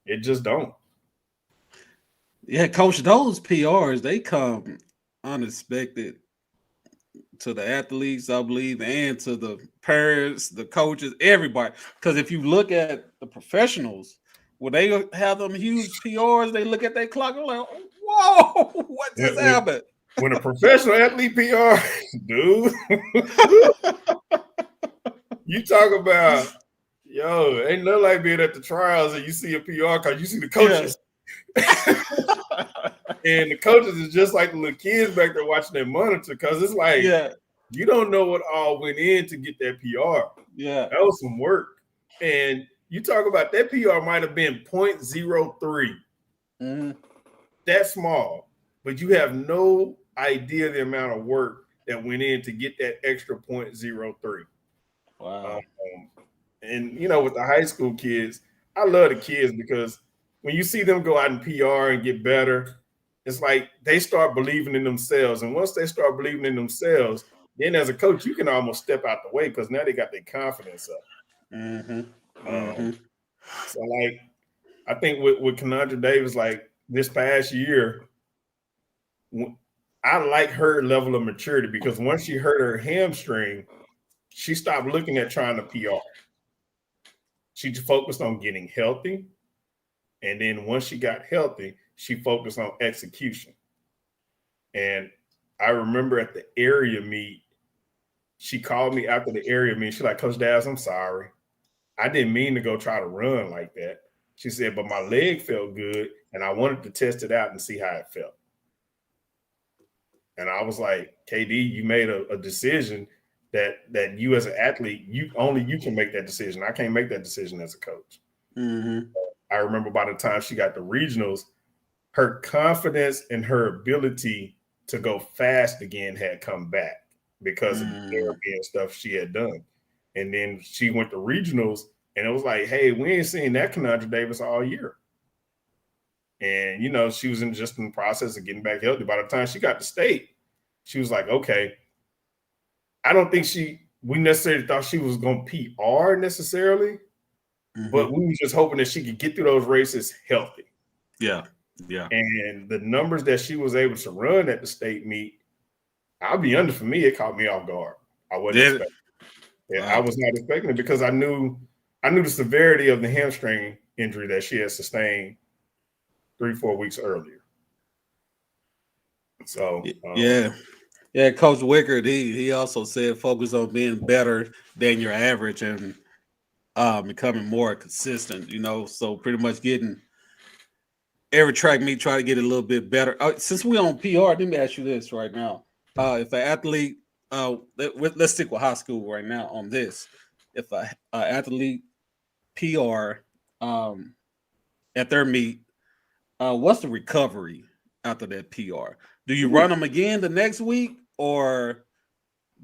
[SPEAKER 2] It just don't.
[SPEAKER 1] Yeah, Coach, those PRs, they come unexpected to the athletes, I believe, and to the parents, the coaches, everybody. Because if you look at the professionals, when they have them huge PRs, they look at their clock and like, whoa, what just happened?
[SPEAKER 2] When a professional athlete PR, dude, you talk about, yo, ain't nothing like being at the trials and you see a PR because you see the coaches. Yeah. And the coaches is just like the little kids back there watching their monitor because it's like, you don't know what all went in to get that PR.
[SPEAKER 1] Yeah.
[SPEAKER 2] That was some work. And you talk about that PR might have been 0.03.
[SPEAKER 1] Mm-hmm.
[SPEAKER 2] That small. But you have no idea the amount of work that went in to get that extra 0.03.
[SPEAKER 1] Wow.
[SPEAKER 2] And, you know, with the high school kids, I love the kids because when you see them go out in PR and get better, it's like they start believing in themselves. And once they start believing in themselves, then as a coach, you can almost step out the way because now they got their confidence up.
[SPEAKER 1] Mm-hmm.
[SPEAKER 2] So, like, I think with Kenandra Davis, like this past year, I like her level of maturity because once she hurt her hamstring, she stopped looking at trying to PR. She focused on getting healthy. And then once she got healthy, she focused on execution. And I remember at the area meet, she called me after the area meet. She's like, Coach Dabbs, I'm sorry. I didn't mean to go try to run like that. She said, but my leg felt good, and I wanted to test it out and see how it felt. And I was like, KD, you made a decision that you as an athlete, you can make that decision. I can't make that decision as a coach.
[SPEAKER 1] Mm-hmm.
[SPEAKER 2] I remember by the time she got to regionals, her confidence and her ability to go fast again had come back because of the therapy and stuff she had done. And then she went to regionals, and it was like, hey, we ain't seen that Kenandra Davis all year. And, you know, she was just in the process of getting back healthy. By the time she got to state, she was like, okay, I don't think we necessarily thought she was going to PR necessarily, but we were just hoping that she could get through those races healthy.
[SPEAKER 1] Yeah.
[SPEAKER 2] And the numbers that she was able to run at the state meet, I'll be under, for me, it caught me off guard. I wasn't expecting it. Wow. I was not expecting it because I knew the severity of the hamstring injury that she had sustained 3-4 weeks earlier. So
[SPEAKER 1] yeah, Coach Wickard, he also said focus on being better than your average and becoming more consistent. You know, so pretty much getting every track meet, try to get a little bit better. Since we're on PR, let me ask you this right now: if an athlete, let's stick with high school right now on this. If an athlete PR at their meet, what's the recovery after that PR? Do you run them again the next week, or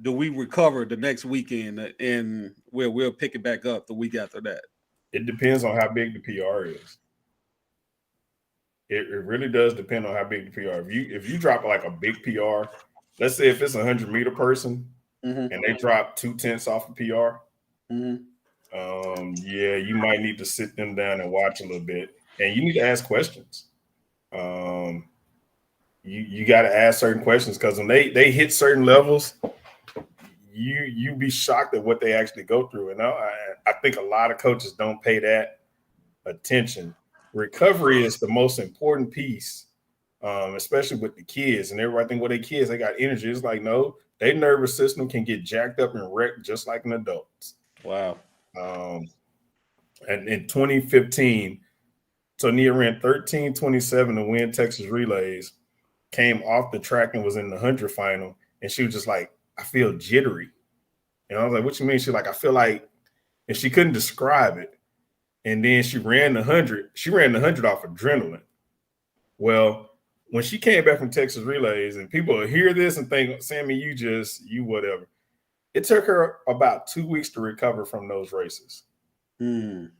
[SPEAKER 1] do we recover the next weekend and we'll pick it back up the week after that?
[SPEAKER 2] It depends on how big the PR is. It really does depend on how big the PR. If you drop like a big PR, let's say if it's a 100-meter person
[SPEAKER 1] Mm-hmm.
[SPEAKER 2] and they drop 2/10 off a PR,
[SPEAKER 1] Mm-hmm.
[SPEAKER 2] yeah, you might need to sit them down and watch a little bit, and you need to ask questions. You got to ask certain questions because when they hit certain levels, you be shocked at what they actually go through. And I think a lot of coaches don't pay that attention. Recovery is the most important piece, especially with the kids. And everybody think, well, they kids, they got energy. It's like, no, their nervous system can get jacked up and wrecked just like an adult's.
[SPEAKER 1] Wow.
[SPEAKER 2] And in 2015, Tonia ran 13:27 to win Texas Relays, came off the track and was in the 100 final. And she was just like, I feel jittery. And I was like, what you mean? She's like, I feel like, and she couldn't describe it. And then she ran the 100. She ran the 100 off adrenaline. Well, when she came back from Texas Relays, and people will hear this and think, Sammy, you whatever. It took her about 2 weeks to recover from those races.
[SPEAKER 1] Mm.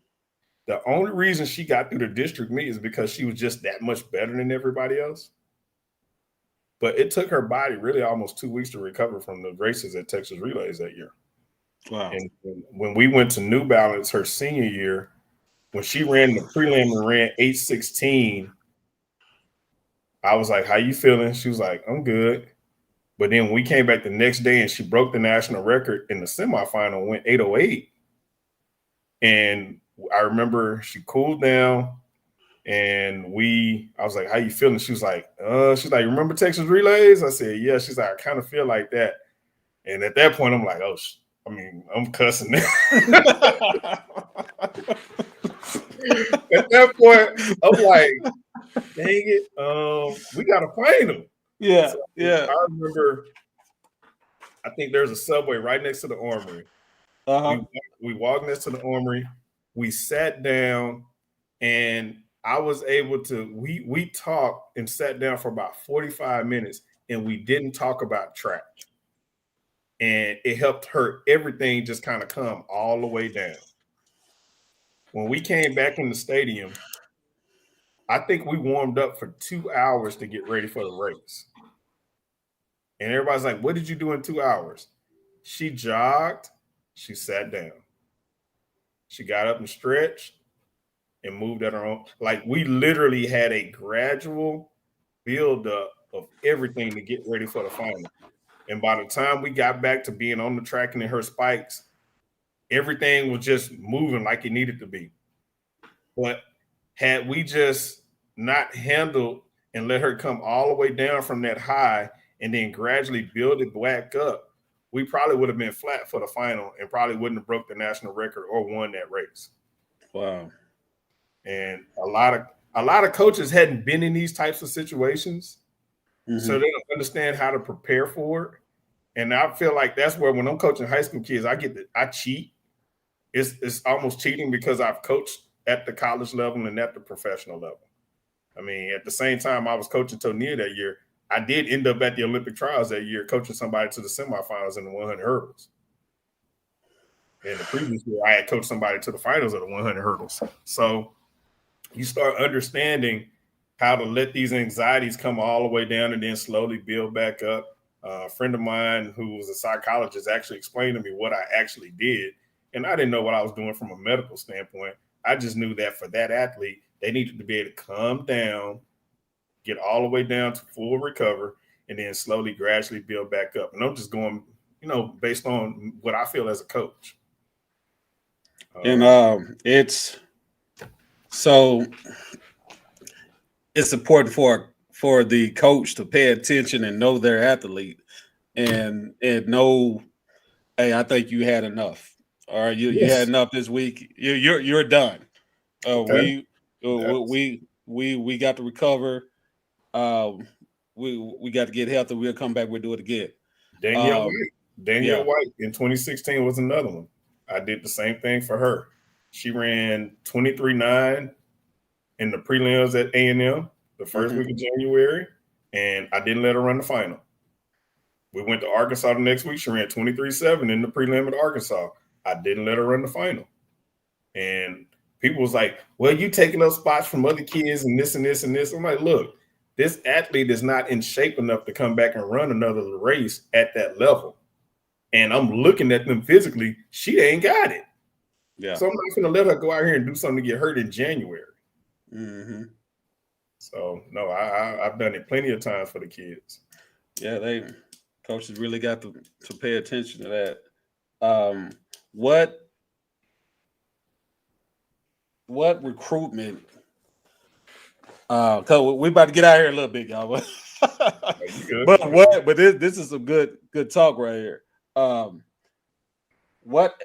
[SPEAKER 2] The only reason she got through the district meet is because she was just that much better than everybody else. But it took her body really almost 2 weeks to recover from the races at Texas Relays that year.
[SPEAKER 1] Wow.
[SPEAKER 2] And when we went to New Balance her senior year, when she ran the prelim and ran 8:16, I was like, how you feeling? She was like, I'm good. But then we came back the next day and she broke the national record in the semifinal, went 8:08. And I remember she cooled down and I was like, how you feeling? She was like, remember Texas Relays? I said, yeah. She's like, I kind of feel like that. And at that point, I'm like, I'm cussing now. At that point, I'm like, dang it, we got to find them.
[SPEAKER 1] Yeah,
[SPEAKER 2] so,
[SPEAKER 1] yeah.
[SPEAKER 2] I remember, I think there's a Subway right next to the Armory.
[SPEAKER 1] Uh-huh.
[SPEAKER 2] We walked next to the Armory. We sat down, and I was able to, we talked and sat down for about 45 minutes, and we didn't talk about track. And it helped her everything just kind of come all the way down. When we came back in the stadium, I think we warmed up for 2 hours to get ready for the race. And everybody's like, what did you do in 2 hours? She jogged, she sat down. She got up and stretched and moved at her own. Like, we literally had a gradual build-up of everything to get ready for the final. And by the time we got back to being on the track and in her spikes, everything was just moving like it needed to be. But had we just not handled and let her come all the way down from that high and then gradually build it back up, we probably would have been flat for the final and probably wouldn't have broke the national record or won that race.
[SPEAKER 1] Wow.
[SPEAKER 2] And a lot of coaches hadn't been in these types of situations. Mm-hmm. So they don't understand how to prepare for it. And I feel like that's where when I'm coaching high school kids, I cheat. It's almost cheating because I've coached at the college level and at the professional level. I mean, at the same time I was coaching Tonia that year, I did end up at the Olympic trials that year coaching somebody to the semifinals in the 100 hurdles. And the previous year, I had coached somebody to the finals of the 100 hurdles. So you start understanding how to let these anxieties come all the way down and then slowly build back up. A friend of mine who was a psychologist actually explained to me what I actually did. And I didn't know what I was doing from a medical standpoint. I just knew that for that athlete, they needed to be able to calm down, get all the way down to full recover, and then slowly, gradually build back up. And I'm just going, based on what I feel as a coach.
[SPEAKER 1] And it's important for the coach to pay attention and know their athlete and know, hey, I think you had enough. All right, you had enough this week. You're done.
[SPEAKER 2] Okay.
[SPEAKER 1] We got to recover. We got to get healthy. We'll come back. We'll do it again.
[SPEAKER 2] Danielle White in 2016 was another one. I did the same thing for her. She ran 23.9 in the prelims at A&M the first week of January, and I didn't let her run the final. We went to Arkansas the next week. She ran 23.7 in the prelim at Arkansas. I didn't let her run the final. And people was like, well, you taking up spots from other kids and this and this and this. I'm like, look, this athlete is not in shape enough to come back and run another race at that level. And I'm looking at them physically, she ain't got it.
[SPEAKER 1] Yeah.
[SPEAKER 2] So I'm not going to let her go out here and do something to get hurt in January.
[SPEAKER 1] Mm-hmm.
[SPEAKER 2] So, no, I've done it plenty of times for the kids.
[SPEAKER 1] Yeah, coaches really got to pay attention to that. What recruitment? Cause we about to get out here a little bit, y'all. But this is some good talk right here. What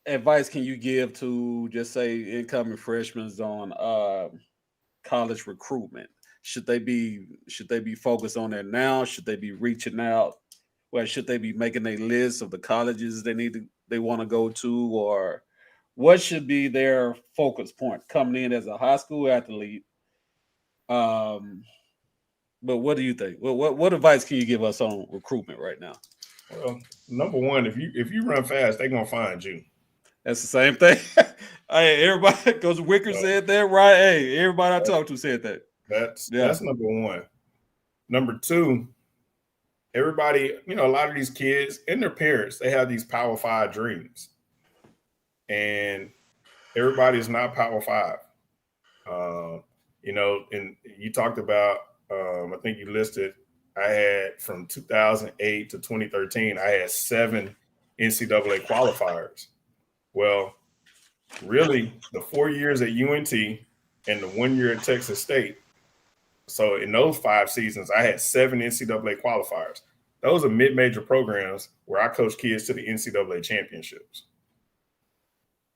[SPEAKER 1] advice can you give to, just say, incoming freshmen on college recruitment? Should they be focused on that now? Should they be reaching out? Well, should they be making a list of the colleges they want to go to, or what should be their focus point coming in as a high school athlete? But what do you think? What advice can you give us on recruitment right now?
[SPEAKER 2] Well, number one, if you run fast, they're gonna find you.
[SPEAKER 1] That's the same thing. Hey, everybody, Coach Wicker said that, right? Hey, everybody I talked to said that.
[SPEAKER 2] That's number one. Number two, everybody, a lot of these kids and their parents, they have these Power 5 dreams. And everybody's not Power 5. And you talked about, I think you listed, I had from 2008 to 2013, I had 7 NCAA qualifiers. Well, really, the 4 years at UNT and the 1 year at Texas State. So in those 5 seasons, I had 7 NCAA qualifiers. Those are mid-major programs where I coach kids to the NCAA championships.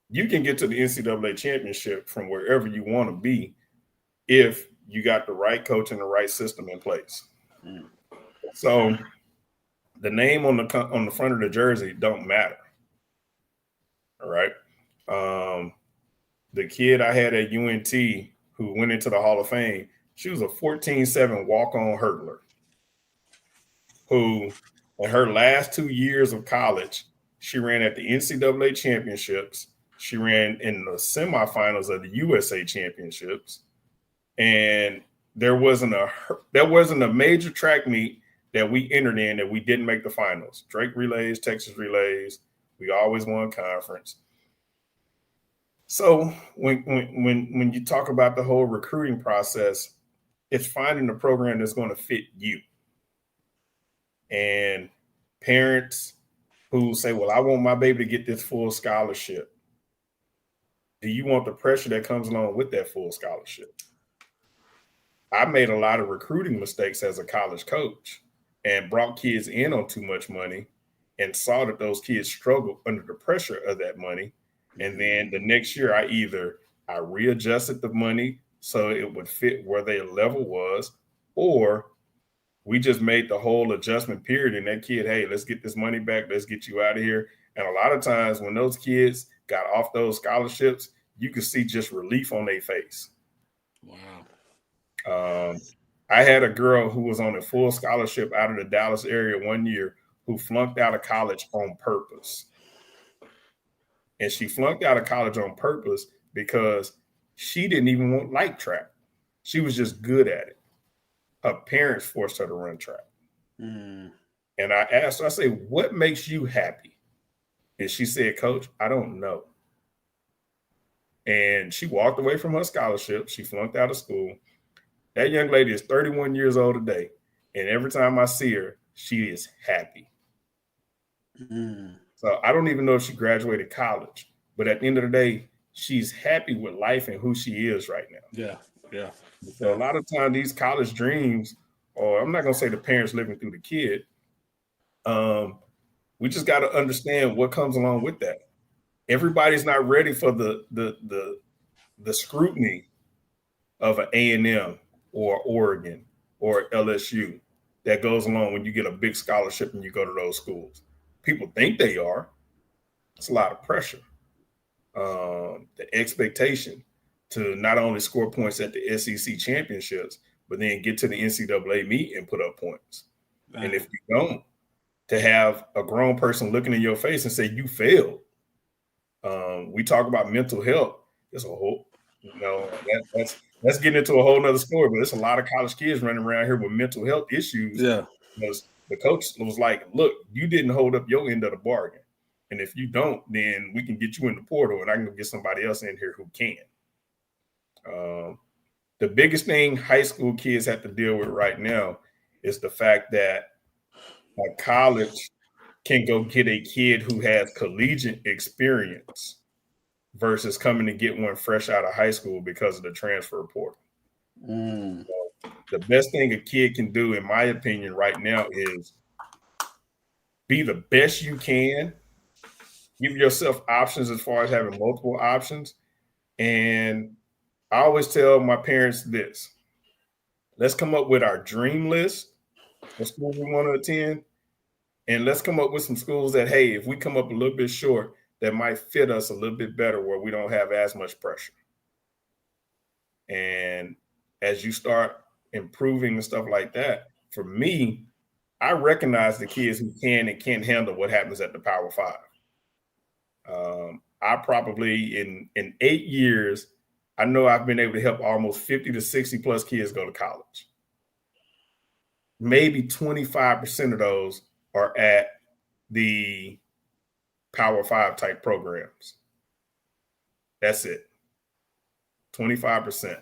[SPEAKER 2] You can get to the NCAA championship from wherever you want to be if you got the right coach and the right system in place. So the name on the front of the jersey don't matter. All right. The kid I had at UNT who went into the Hall of Fame, she was a 14-7 walk-on hurdler who, in her last 2 years of college, she ran at the NCAA championships. She ran in the semifinals of the USA championships. And there wasn't a major track meet that we entered in that we didn't make the finals. Drake relays, Texas relays, we always won conference. So when you talk about the whole recruiting process, it's finding a program that's going to fit you. And parents who say, well, I want my baby to get this full scholarship. Do you want the pressure that comes along with that full scholarship? I made a lot of recruiting mistakes as a college coach and brought kids in on too much money and saw that those kids struggled under the pressure of that money. And then the next year, I readjusted the money so it would fit where their level was, or we just made the whole adjustment period. And that kid, hey, let's get this money back. Let's get you out of here. And a lot of times when those kids got off those scholarships, you could see just relief on their face.
[SPEAKER 1] Wow.
[SPEAKER 2] I had a girl who was on a full scholarship out of the Dallas area 1 year who flunked out of college on purpose. And she flunked out of college on purpose because she didn't even like track. She was just good at it. Her parents forced her to run track. And I asked her, I say, what makes you happy? And she said, Coach, I don't know. And she walked away from her scholarship. She flunked out of school. That young lady is 31 years old today. And every time I see her, she is happy. So I don't even know if she graduated college. But at the end of the day, she's happy with life and who she is right now.
[SPEAKER 1] Yeah.
[SPEAKER 2] So a lot of times these college dreams, or I'm not going to say the parents living through the kid, we just got to understand what comes along with that. Everybody's not ready for the scrutiny of an A&M or Oregon or LSU that goes along when you get a big scholarship and you go to those schools. People think they are. It's a lot of pressure. The expectation to not only score points at the SEC championships, but then get to the NCAA meet and put up points. And if you don't, to have a grown person looking in your face and say you failed. We talk about mental health. It's a whole, that's let's get into a whole nother story. But there's a lot of college kids running around here with mental health issues.
[SPEAKER 1] Yeah.
[SPEAKER 2] Because the coach was like, look, you didn't hold up your end of the bargain. And if you don't, then we can get you in the portal and I can get somebody else in here who can. The biggest thing high school kids have to deal with right now is the fact that a college can go get a kid who has collegiate experience versus coming to get one fresh out of high school because of the transfer portal. So the best thing a kid can do, in my opinion, right now is be the best you can. Give yourself options as far as having multiple options. And I always tell my parents this. Let's come up with our dream list of schools we want to attend. And let's come up with some schools that, hey, if we come up a little bit short, that might fit us a little bit better where we don't have as much pressure. And as you start improving and stuff like that, for me, I recognize the kids who can and can't handle what happens at the Power Five. I probably in 8 years, I know I've been able to help almost 50 to 60 plus kids go to college. Maybe 25% of those are at the Power Five type programs. That's it. 25%.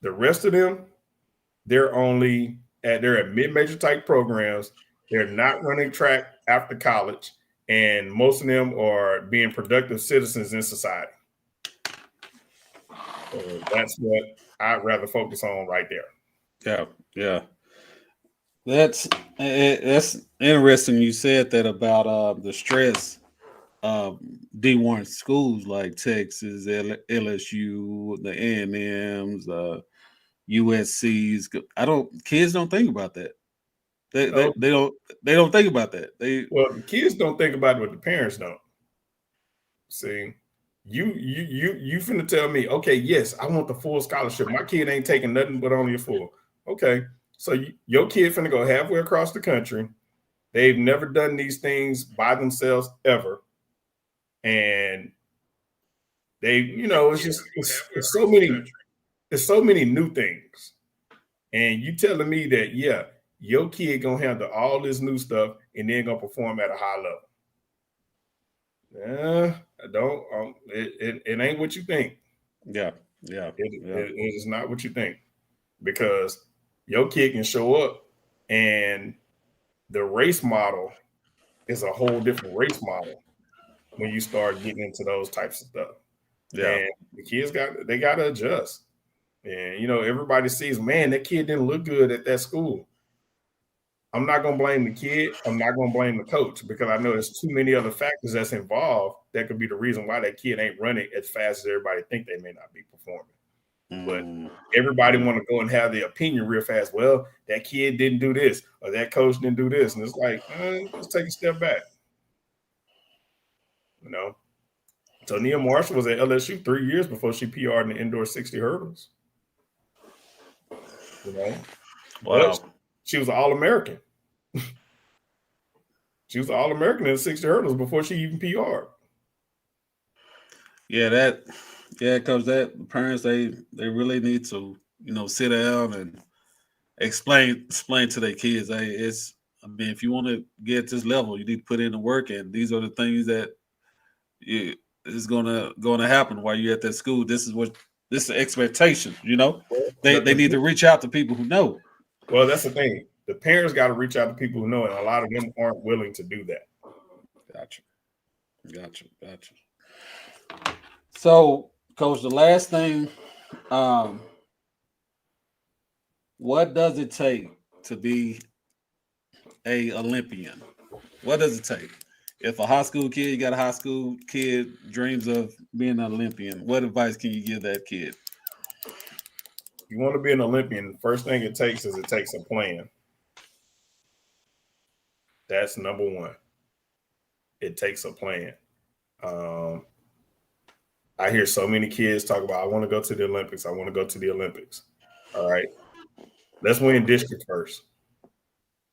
[SPEAKER 2] The rest of them, they're at mid-major type programs. They're not running track after college, and most of them are being productive citizens in society. So that's what I'd rather focus on right there.
[SPEAKER 1] Yeah. That's interesting. You said that about the stress D1 schools like Texas, LSU, the A&Ms, USC's. Kids don't think about that. They don't think about that.
[SPEAKER 2] Well, the kids don't think about it, but the parents don't. See, you finna tell me, okay, yes, I want the full scholarship. My kid ain't taking nothing but only a full. Okay, so your kid finna go halfway across the country. They've never done these things by themselves ever, and it's so many new things, and you telling me that your kid gonna handle all this new stuff and then gonna perform at a high level. Yeah, I don't. It ain't what you think.
[SPEAKER 1] Yeah.
[SPEAKER 2] It is not what you think, because your kid can show up and the race model is a whole different race model when you start getting into those types of stuff.
[SPEAKER 1] Yeah.
[SPEAKER 2] And the kids got to adjust. And everybody sees, man, that kid didn't look good at that school. I'm not going to blame the kid. I'm not going to blame the coach, because I know there's too many other factors that's involved that could be the reason why that kid ain't running as fast as everybody think they may not be performing. But everybody want to go and have their opinion real fast. Well, that kid didn't do this, or that coach didn't do this. And it's like, let's take a step back. So Nia Marshall was at LSU 3 years before she PR'd in the indoor 60 hurdles.
[SPEAKER 1] Wow.
[SPEAKER 2] But she was an All-American. She was an All-American in the 60 hurdles before she even PR'd.
[SPEAKER 1] Because the parents, they really need to, sit down and explain to their kids, hey, if you want to get this level, you need to put in the work, and these are the things that is gonna happen while you're at that school. This is the expectation. They need to reach out to people who know.
[SPEAKER 2] Well, that's the thing. The parents got to reach out to people who know, and a lot of them aren't willing to do that.
[SPEAKER 1] Gotcha. So, Coach, the last thing, what does it take to be a Olympian? What does it take? If a high school kid, you got a high school kid dreams of being an Olympian, what advice can you give that kid?
[SPEAKER 2] If you want to be an Olympian, the first thing it takes a plan. That's number one. It takes a plan. I hear so many kids talk about, I want to go to the Olympics. I want to go to the Olympics. All right. Let's win district first.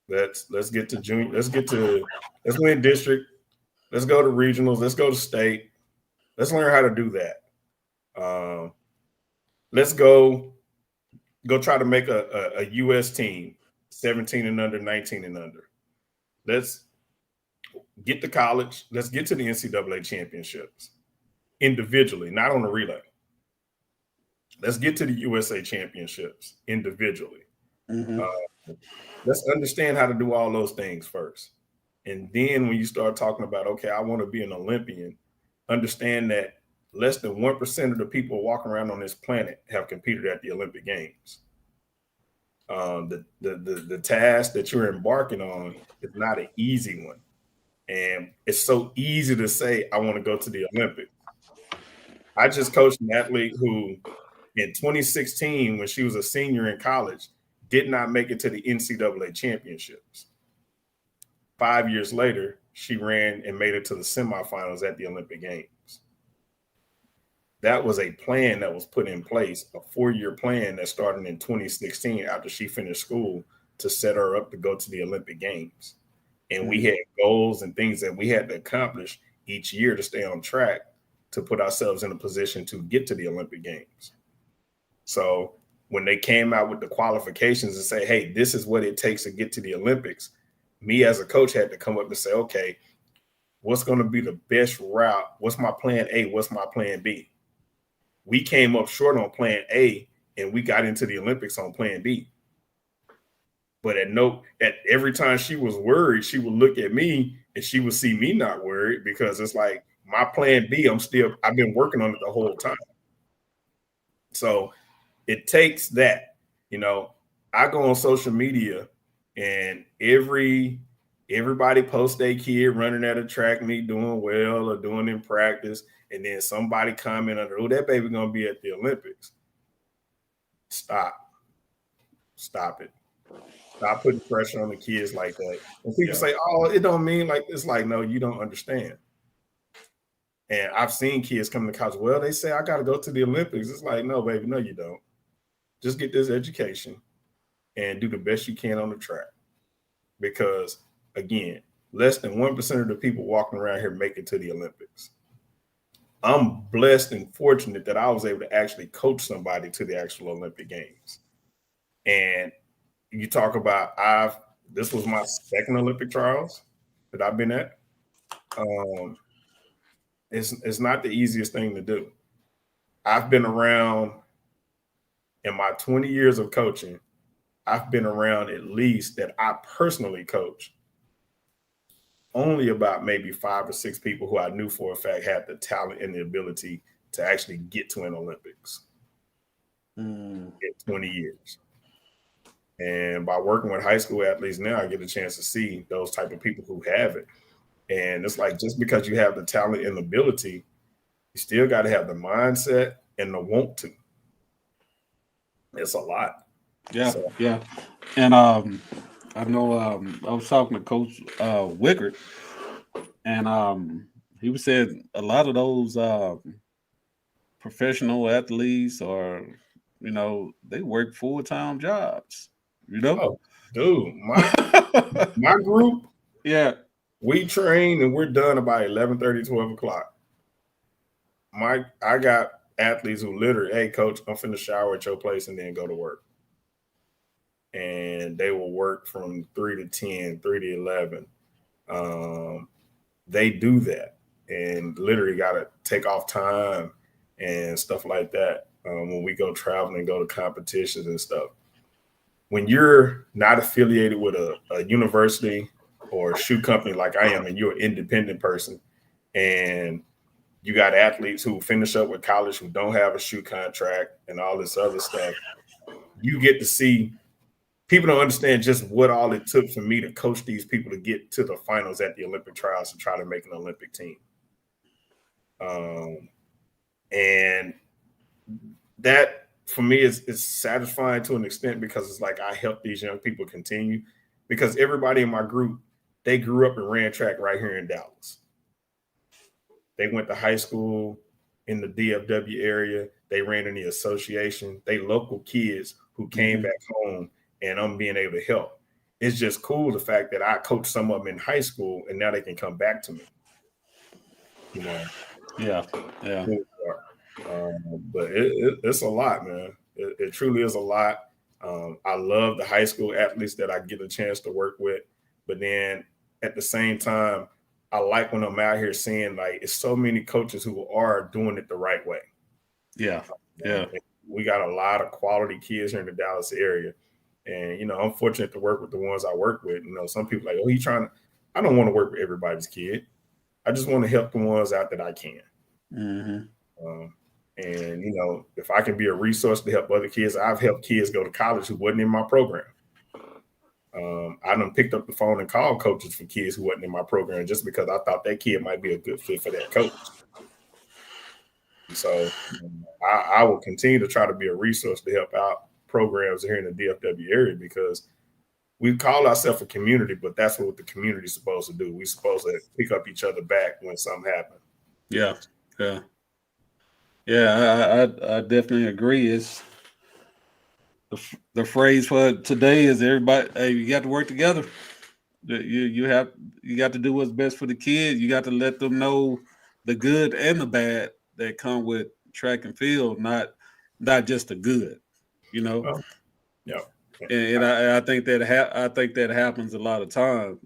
[SPEAKER 2] Let's get to junior. Let's win district. Let's go to regionals. Let's go to state. Let's learn how to do that. Let's go go try to make a U.S. team, 17 and under, 19 and under. Let's get to college. Let's get to the NCAA championships individually, not on the relay. Let's get to the USA championships individually.
[SPEAKER 1] Mm-hmm.
[SPEAKER 2] Let's understand how to do all those things first. And then when you start talking about, okay, I want to be an Olympian, understand that less than 1% of the people walking around on this planet have competed at the Olympic Games. The task that you're embarking on is not an easy one. And it's so easy to say, I want to go to the Olympics. I just coached an athlete who in 2016, when she was a senior in college, did not make it to the NCAA championships. 5 years later, she ran and made it to the semifinals at the Olympic Games. That was a plan that was put in place, a 4-year plan that started in 2016 after she finished school to set her up to go to the Olympic Games. And we had goals and things that we had to accomplish each year to stay on track to put ourselves in a position to get to the Olympic Games. So when they came out with the qualifications and say, hey, this is what it takes to get to the Olympics, me as a coach had to come up and say, okay, what's going to be the best route? What's my plan A? What's my plan B? We came up short on plan A and we got into the Olympics on plan B. But at every time she was worried, she would look at me and she would see me not worried, because it's like my plan B, I've been working on it the whole time. So it takes that, I go on social media and everybody posts their kid running at a track meet, doing well or doing in practice. And then somebody comment under, oh, that baby going to be at the Olympics. Stop it. Stop putting pressure on the kids like that. And people say, oh, it don't mean like, it's like, no, you don't understand. And I've seen kids come to college. Well, they say, I got to go to the Olympics. It's like, no, baby, no, you don't. Just get this education and do the best you can on the track. Because, again, less than 1% of the people walking around here make it to the Olympics. I'm blessed and fortunate that I was able to actually coach somebody to the actual Olympic Games. And you talk about, this was my second Olympic trials that I've been at. It's not the easiest thing to do. I've been around, in my 20 years of coaching, I've been around at least that I personally coach only about maybe 5 or 6 people who I knew for a fact had the talent and the ability to actually get to an Olympics in 20 years. And by working with high school athletes now, I get a chance to see those type of people who have it. And it's like, just because you have the talent and ability, you still got to have the mindset and the want to. It's a lot.
[SPEAKER 1] Yeah, yeah. And I know I was talking to Coach Wickert, and he was saying a lot of those professional athletes are, they work full-time jobs,
[SPEAKER 2] Oh, dude, my group,
[SPEAKER 1] yeah,
[SPEAKER 2] we train and we're done about 11:30, 12 o'clock. I got athletes who literally, hey, coach, I'm finna shower at your place and then go to work. And they will work from 3 to 10, 3 to 11. They do that and literally got to take off time and stuff like that when we go traveling and go to competitions and stuff. When you're not affiliated with a university or a shoe company like I am, and you're an independent person, and you got athletes who finish up with college who don't have a shoe contract and all this other stuff, you get to see. People don't understand just what all it took for me to coach these people to get to the finals at the Olympic trials to try to make an Olympic team. And that, for me, is satisfying to an extent, because it's like I help these young people continue, because everybody in my group, they grew up and ran track right here in Dallas. They went to high school in the DFW area. They ran in the association. They local kids who came back home, and I'm being able to help. It's just cool, the fact that I coached some of them in high school and now they can come back to me.
[SPEAKER 1] Yeah.
[SPEAKER 2] But it's a lot, man. It truly is a lot. I love the high school athletes that I get a chance to work with, but then at the same time, I like when I'm out here seeing like it's so many coaches who are doing it the right way.
[SPEAKER 1] Yeah.
[SPEAKER 2] We got a lot of quality kids here in the Dallas area. And, I'm fortunate to work with the ones I work with. Some people like, oh, I don't want to work with everybody's kid. I just want to help the ones out that I can.
[SPEAKER 1] Mm-hmm.
[SPEAKER 2] And if I can be a resource to help other kids, I've helped kids go to college who wasn't in my program. I done picked up the phone and called coaches for kids who wasn't in my program just because I thought that kid might be a good fit for that coach. So I will continue to try to be a resource to help out programs here in the DFW area because we call ourselves a community, but that's what the community is supposed to do. We're supposed to pick up each other back when something happens.
[SPEAKER 1] Yeah, I definitely agree. It's the phrase for today is everybody. Hey, you got to work together. You got to do what's best for the kids. You got to let them know the good and the bad that come with track and field, not just the good.
[SPEAKER 2] Yeah.
[SPEAKER 1] And I think that happens a lot of times.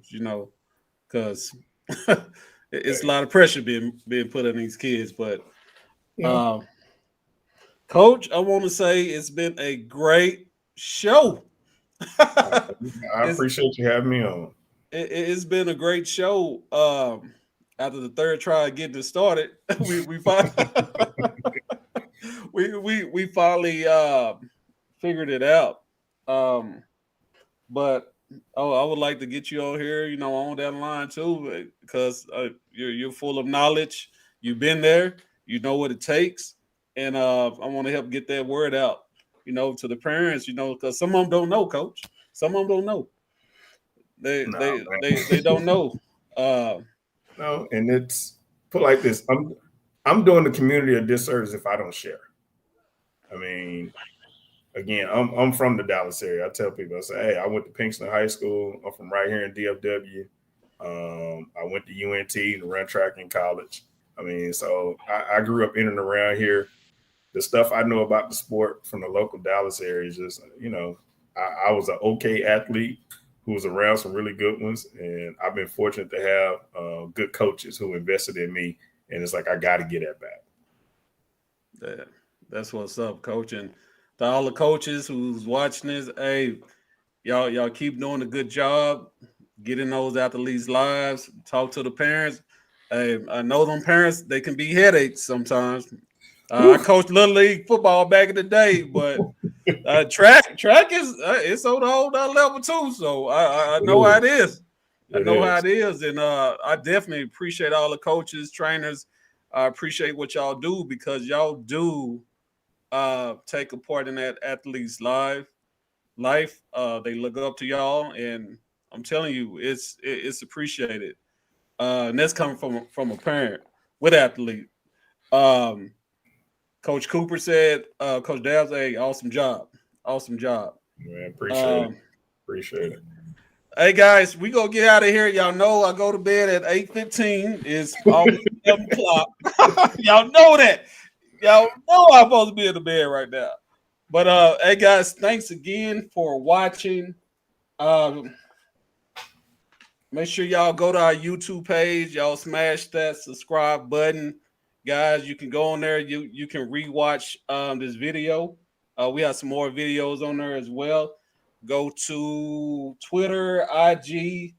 [SPEAKER 1] Because it's a lot of pressure being put on these kids. But Coach, I want to say it's been a great show.
[SPEAKER 2] I appreciate you having me on.
[SPEAKER 1] It's been a great show. After the third try of getting it started, we finally figured it out. But I would like to get you on here, on that line too, because you're full of knowledge. You've been there. You know what it takes, and I want to help get that word out, to the parents, because some of them don't know, Coach. Some of them don't know. They don't know.
[SPEAKER 2] No, and it's put like this. I'm doing the community a disservice if I don't share. I mean, again, I'm from the Dallas area. I tell people, I say, hey, I went to Pinkston High School. I'm from right here in DFW. I went to UNT to run track in college. I mean, so I grew up in and around here. The stuff I know about the sport from the local Dallas area is just, I was an okay athlete who was around some really good ones. And I've been fortunate to have good coaches who invested in me. And it's like, I got to get that back.
[SPEAKER 1] That's what's up, Coach. And to all the coaches who's watching this, hey, y'all keep doing a good job getting those athletes' lives. Talk to the parents. Hey, I know them parents, they can be headaches sometimes. I coached Little League football back in the day, but track is it's on the whole level too. So I know how it is. I know how it is, and I definitely appreciate all the coaches, trainers. I appreciate what y'all do because y'all do take a part in that athlete's life. They look up to y'all, and I'm telling you, it's appreciated. And that's coming from a parent with athlete. Coach Cooper said, Coach Dabbs, hey, awesome job.
[SPEAKER 2] Man, appreciate it.
[SPEAKER 1] Hey guys, we gonna get out of here. Y'all know I go to bed at 8:15. It's almost 7 o'clock. Y'all know that. Y'all know I'm supposed to be in the bed right now. But hey guys, thanks again for watching. Make sure y'all go to our YouTube page. Y'all smash that subscribe button. Guys, you can go on there. You can rewatch this video. We have some more videos on there as well. Go to Twitter, IG,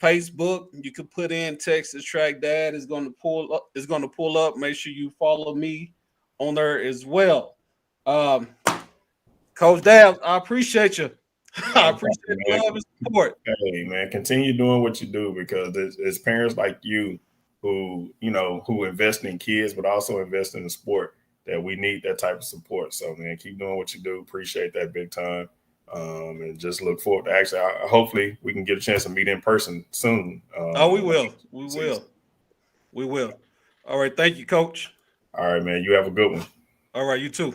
[SPEAKER 1] Facebook. You can put in TexasTrackDad. It's going to pull up. Make sure you follow me on there as well. Coach Dabbs, I appreciate you. I appreciate the love and support.
[SPEAKER 2] Hey man, continue doing what you do because it's parents like you who invest in kids, but also invest in the sport that we need that type of support. So man, keep doing what you do. Appreciate that big time. And just look forward to actually, hopefully we can get a chance to meet in person soon.
[SPEAKER 1] We will. All right. Thank you, Coach.
[SPEAKER 2] All right, man. You have a good one.
[SPEAKER 1] All right. You too.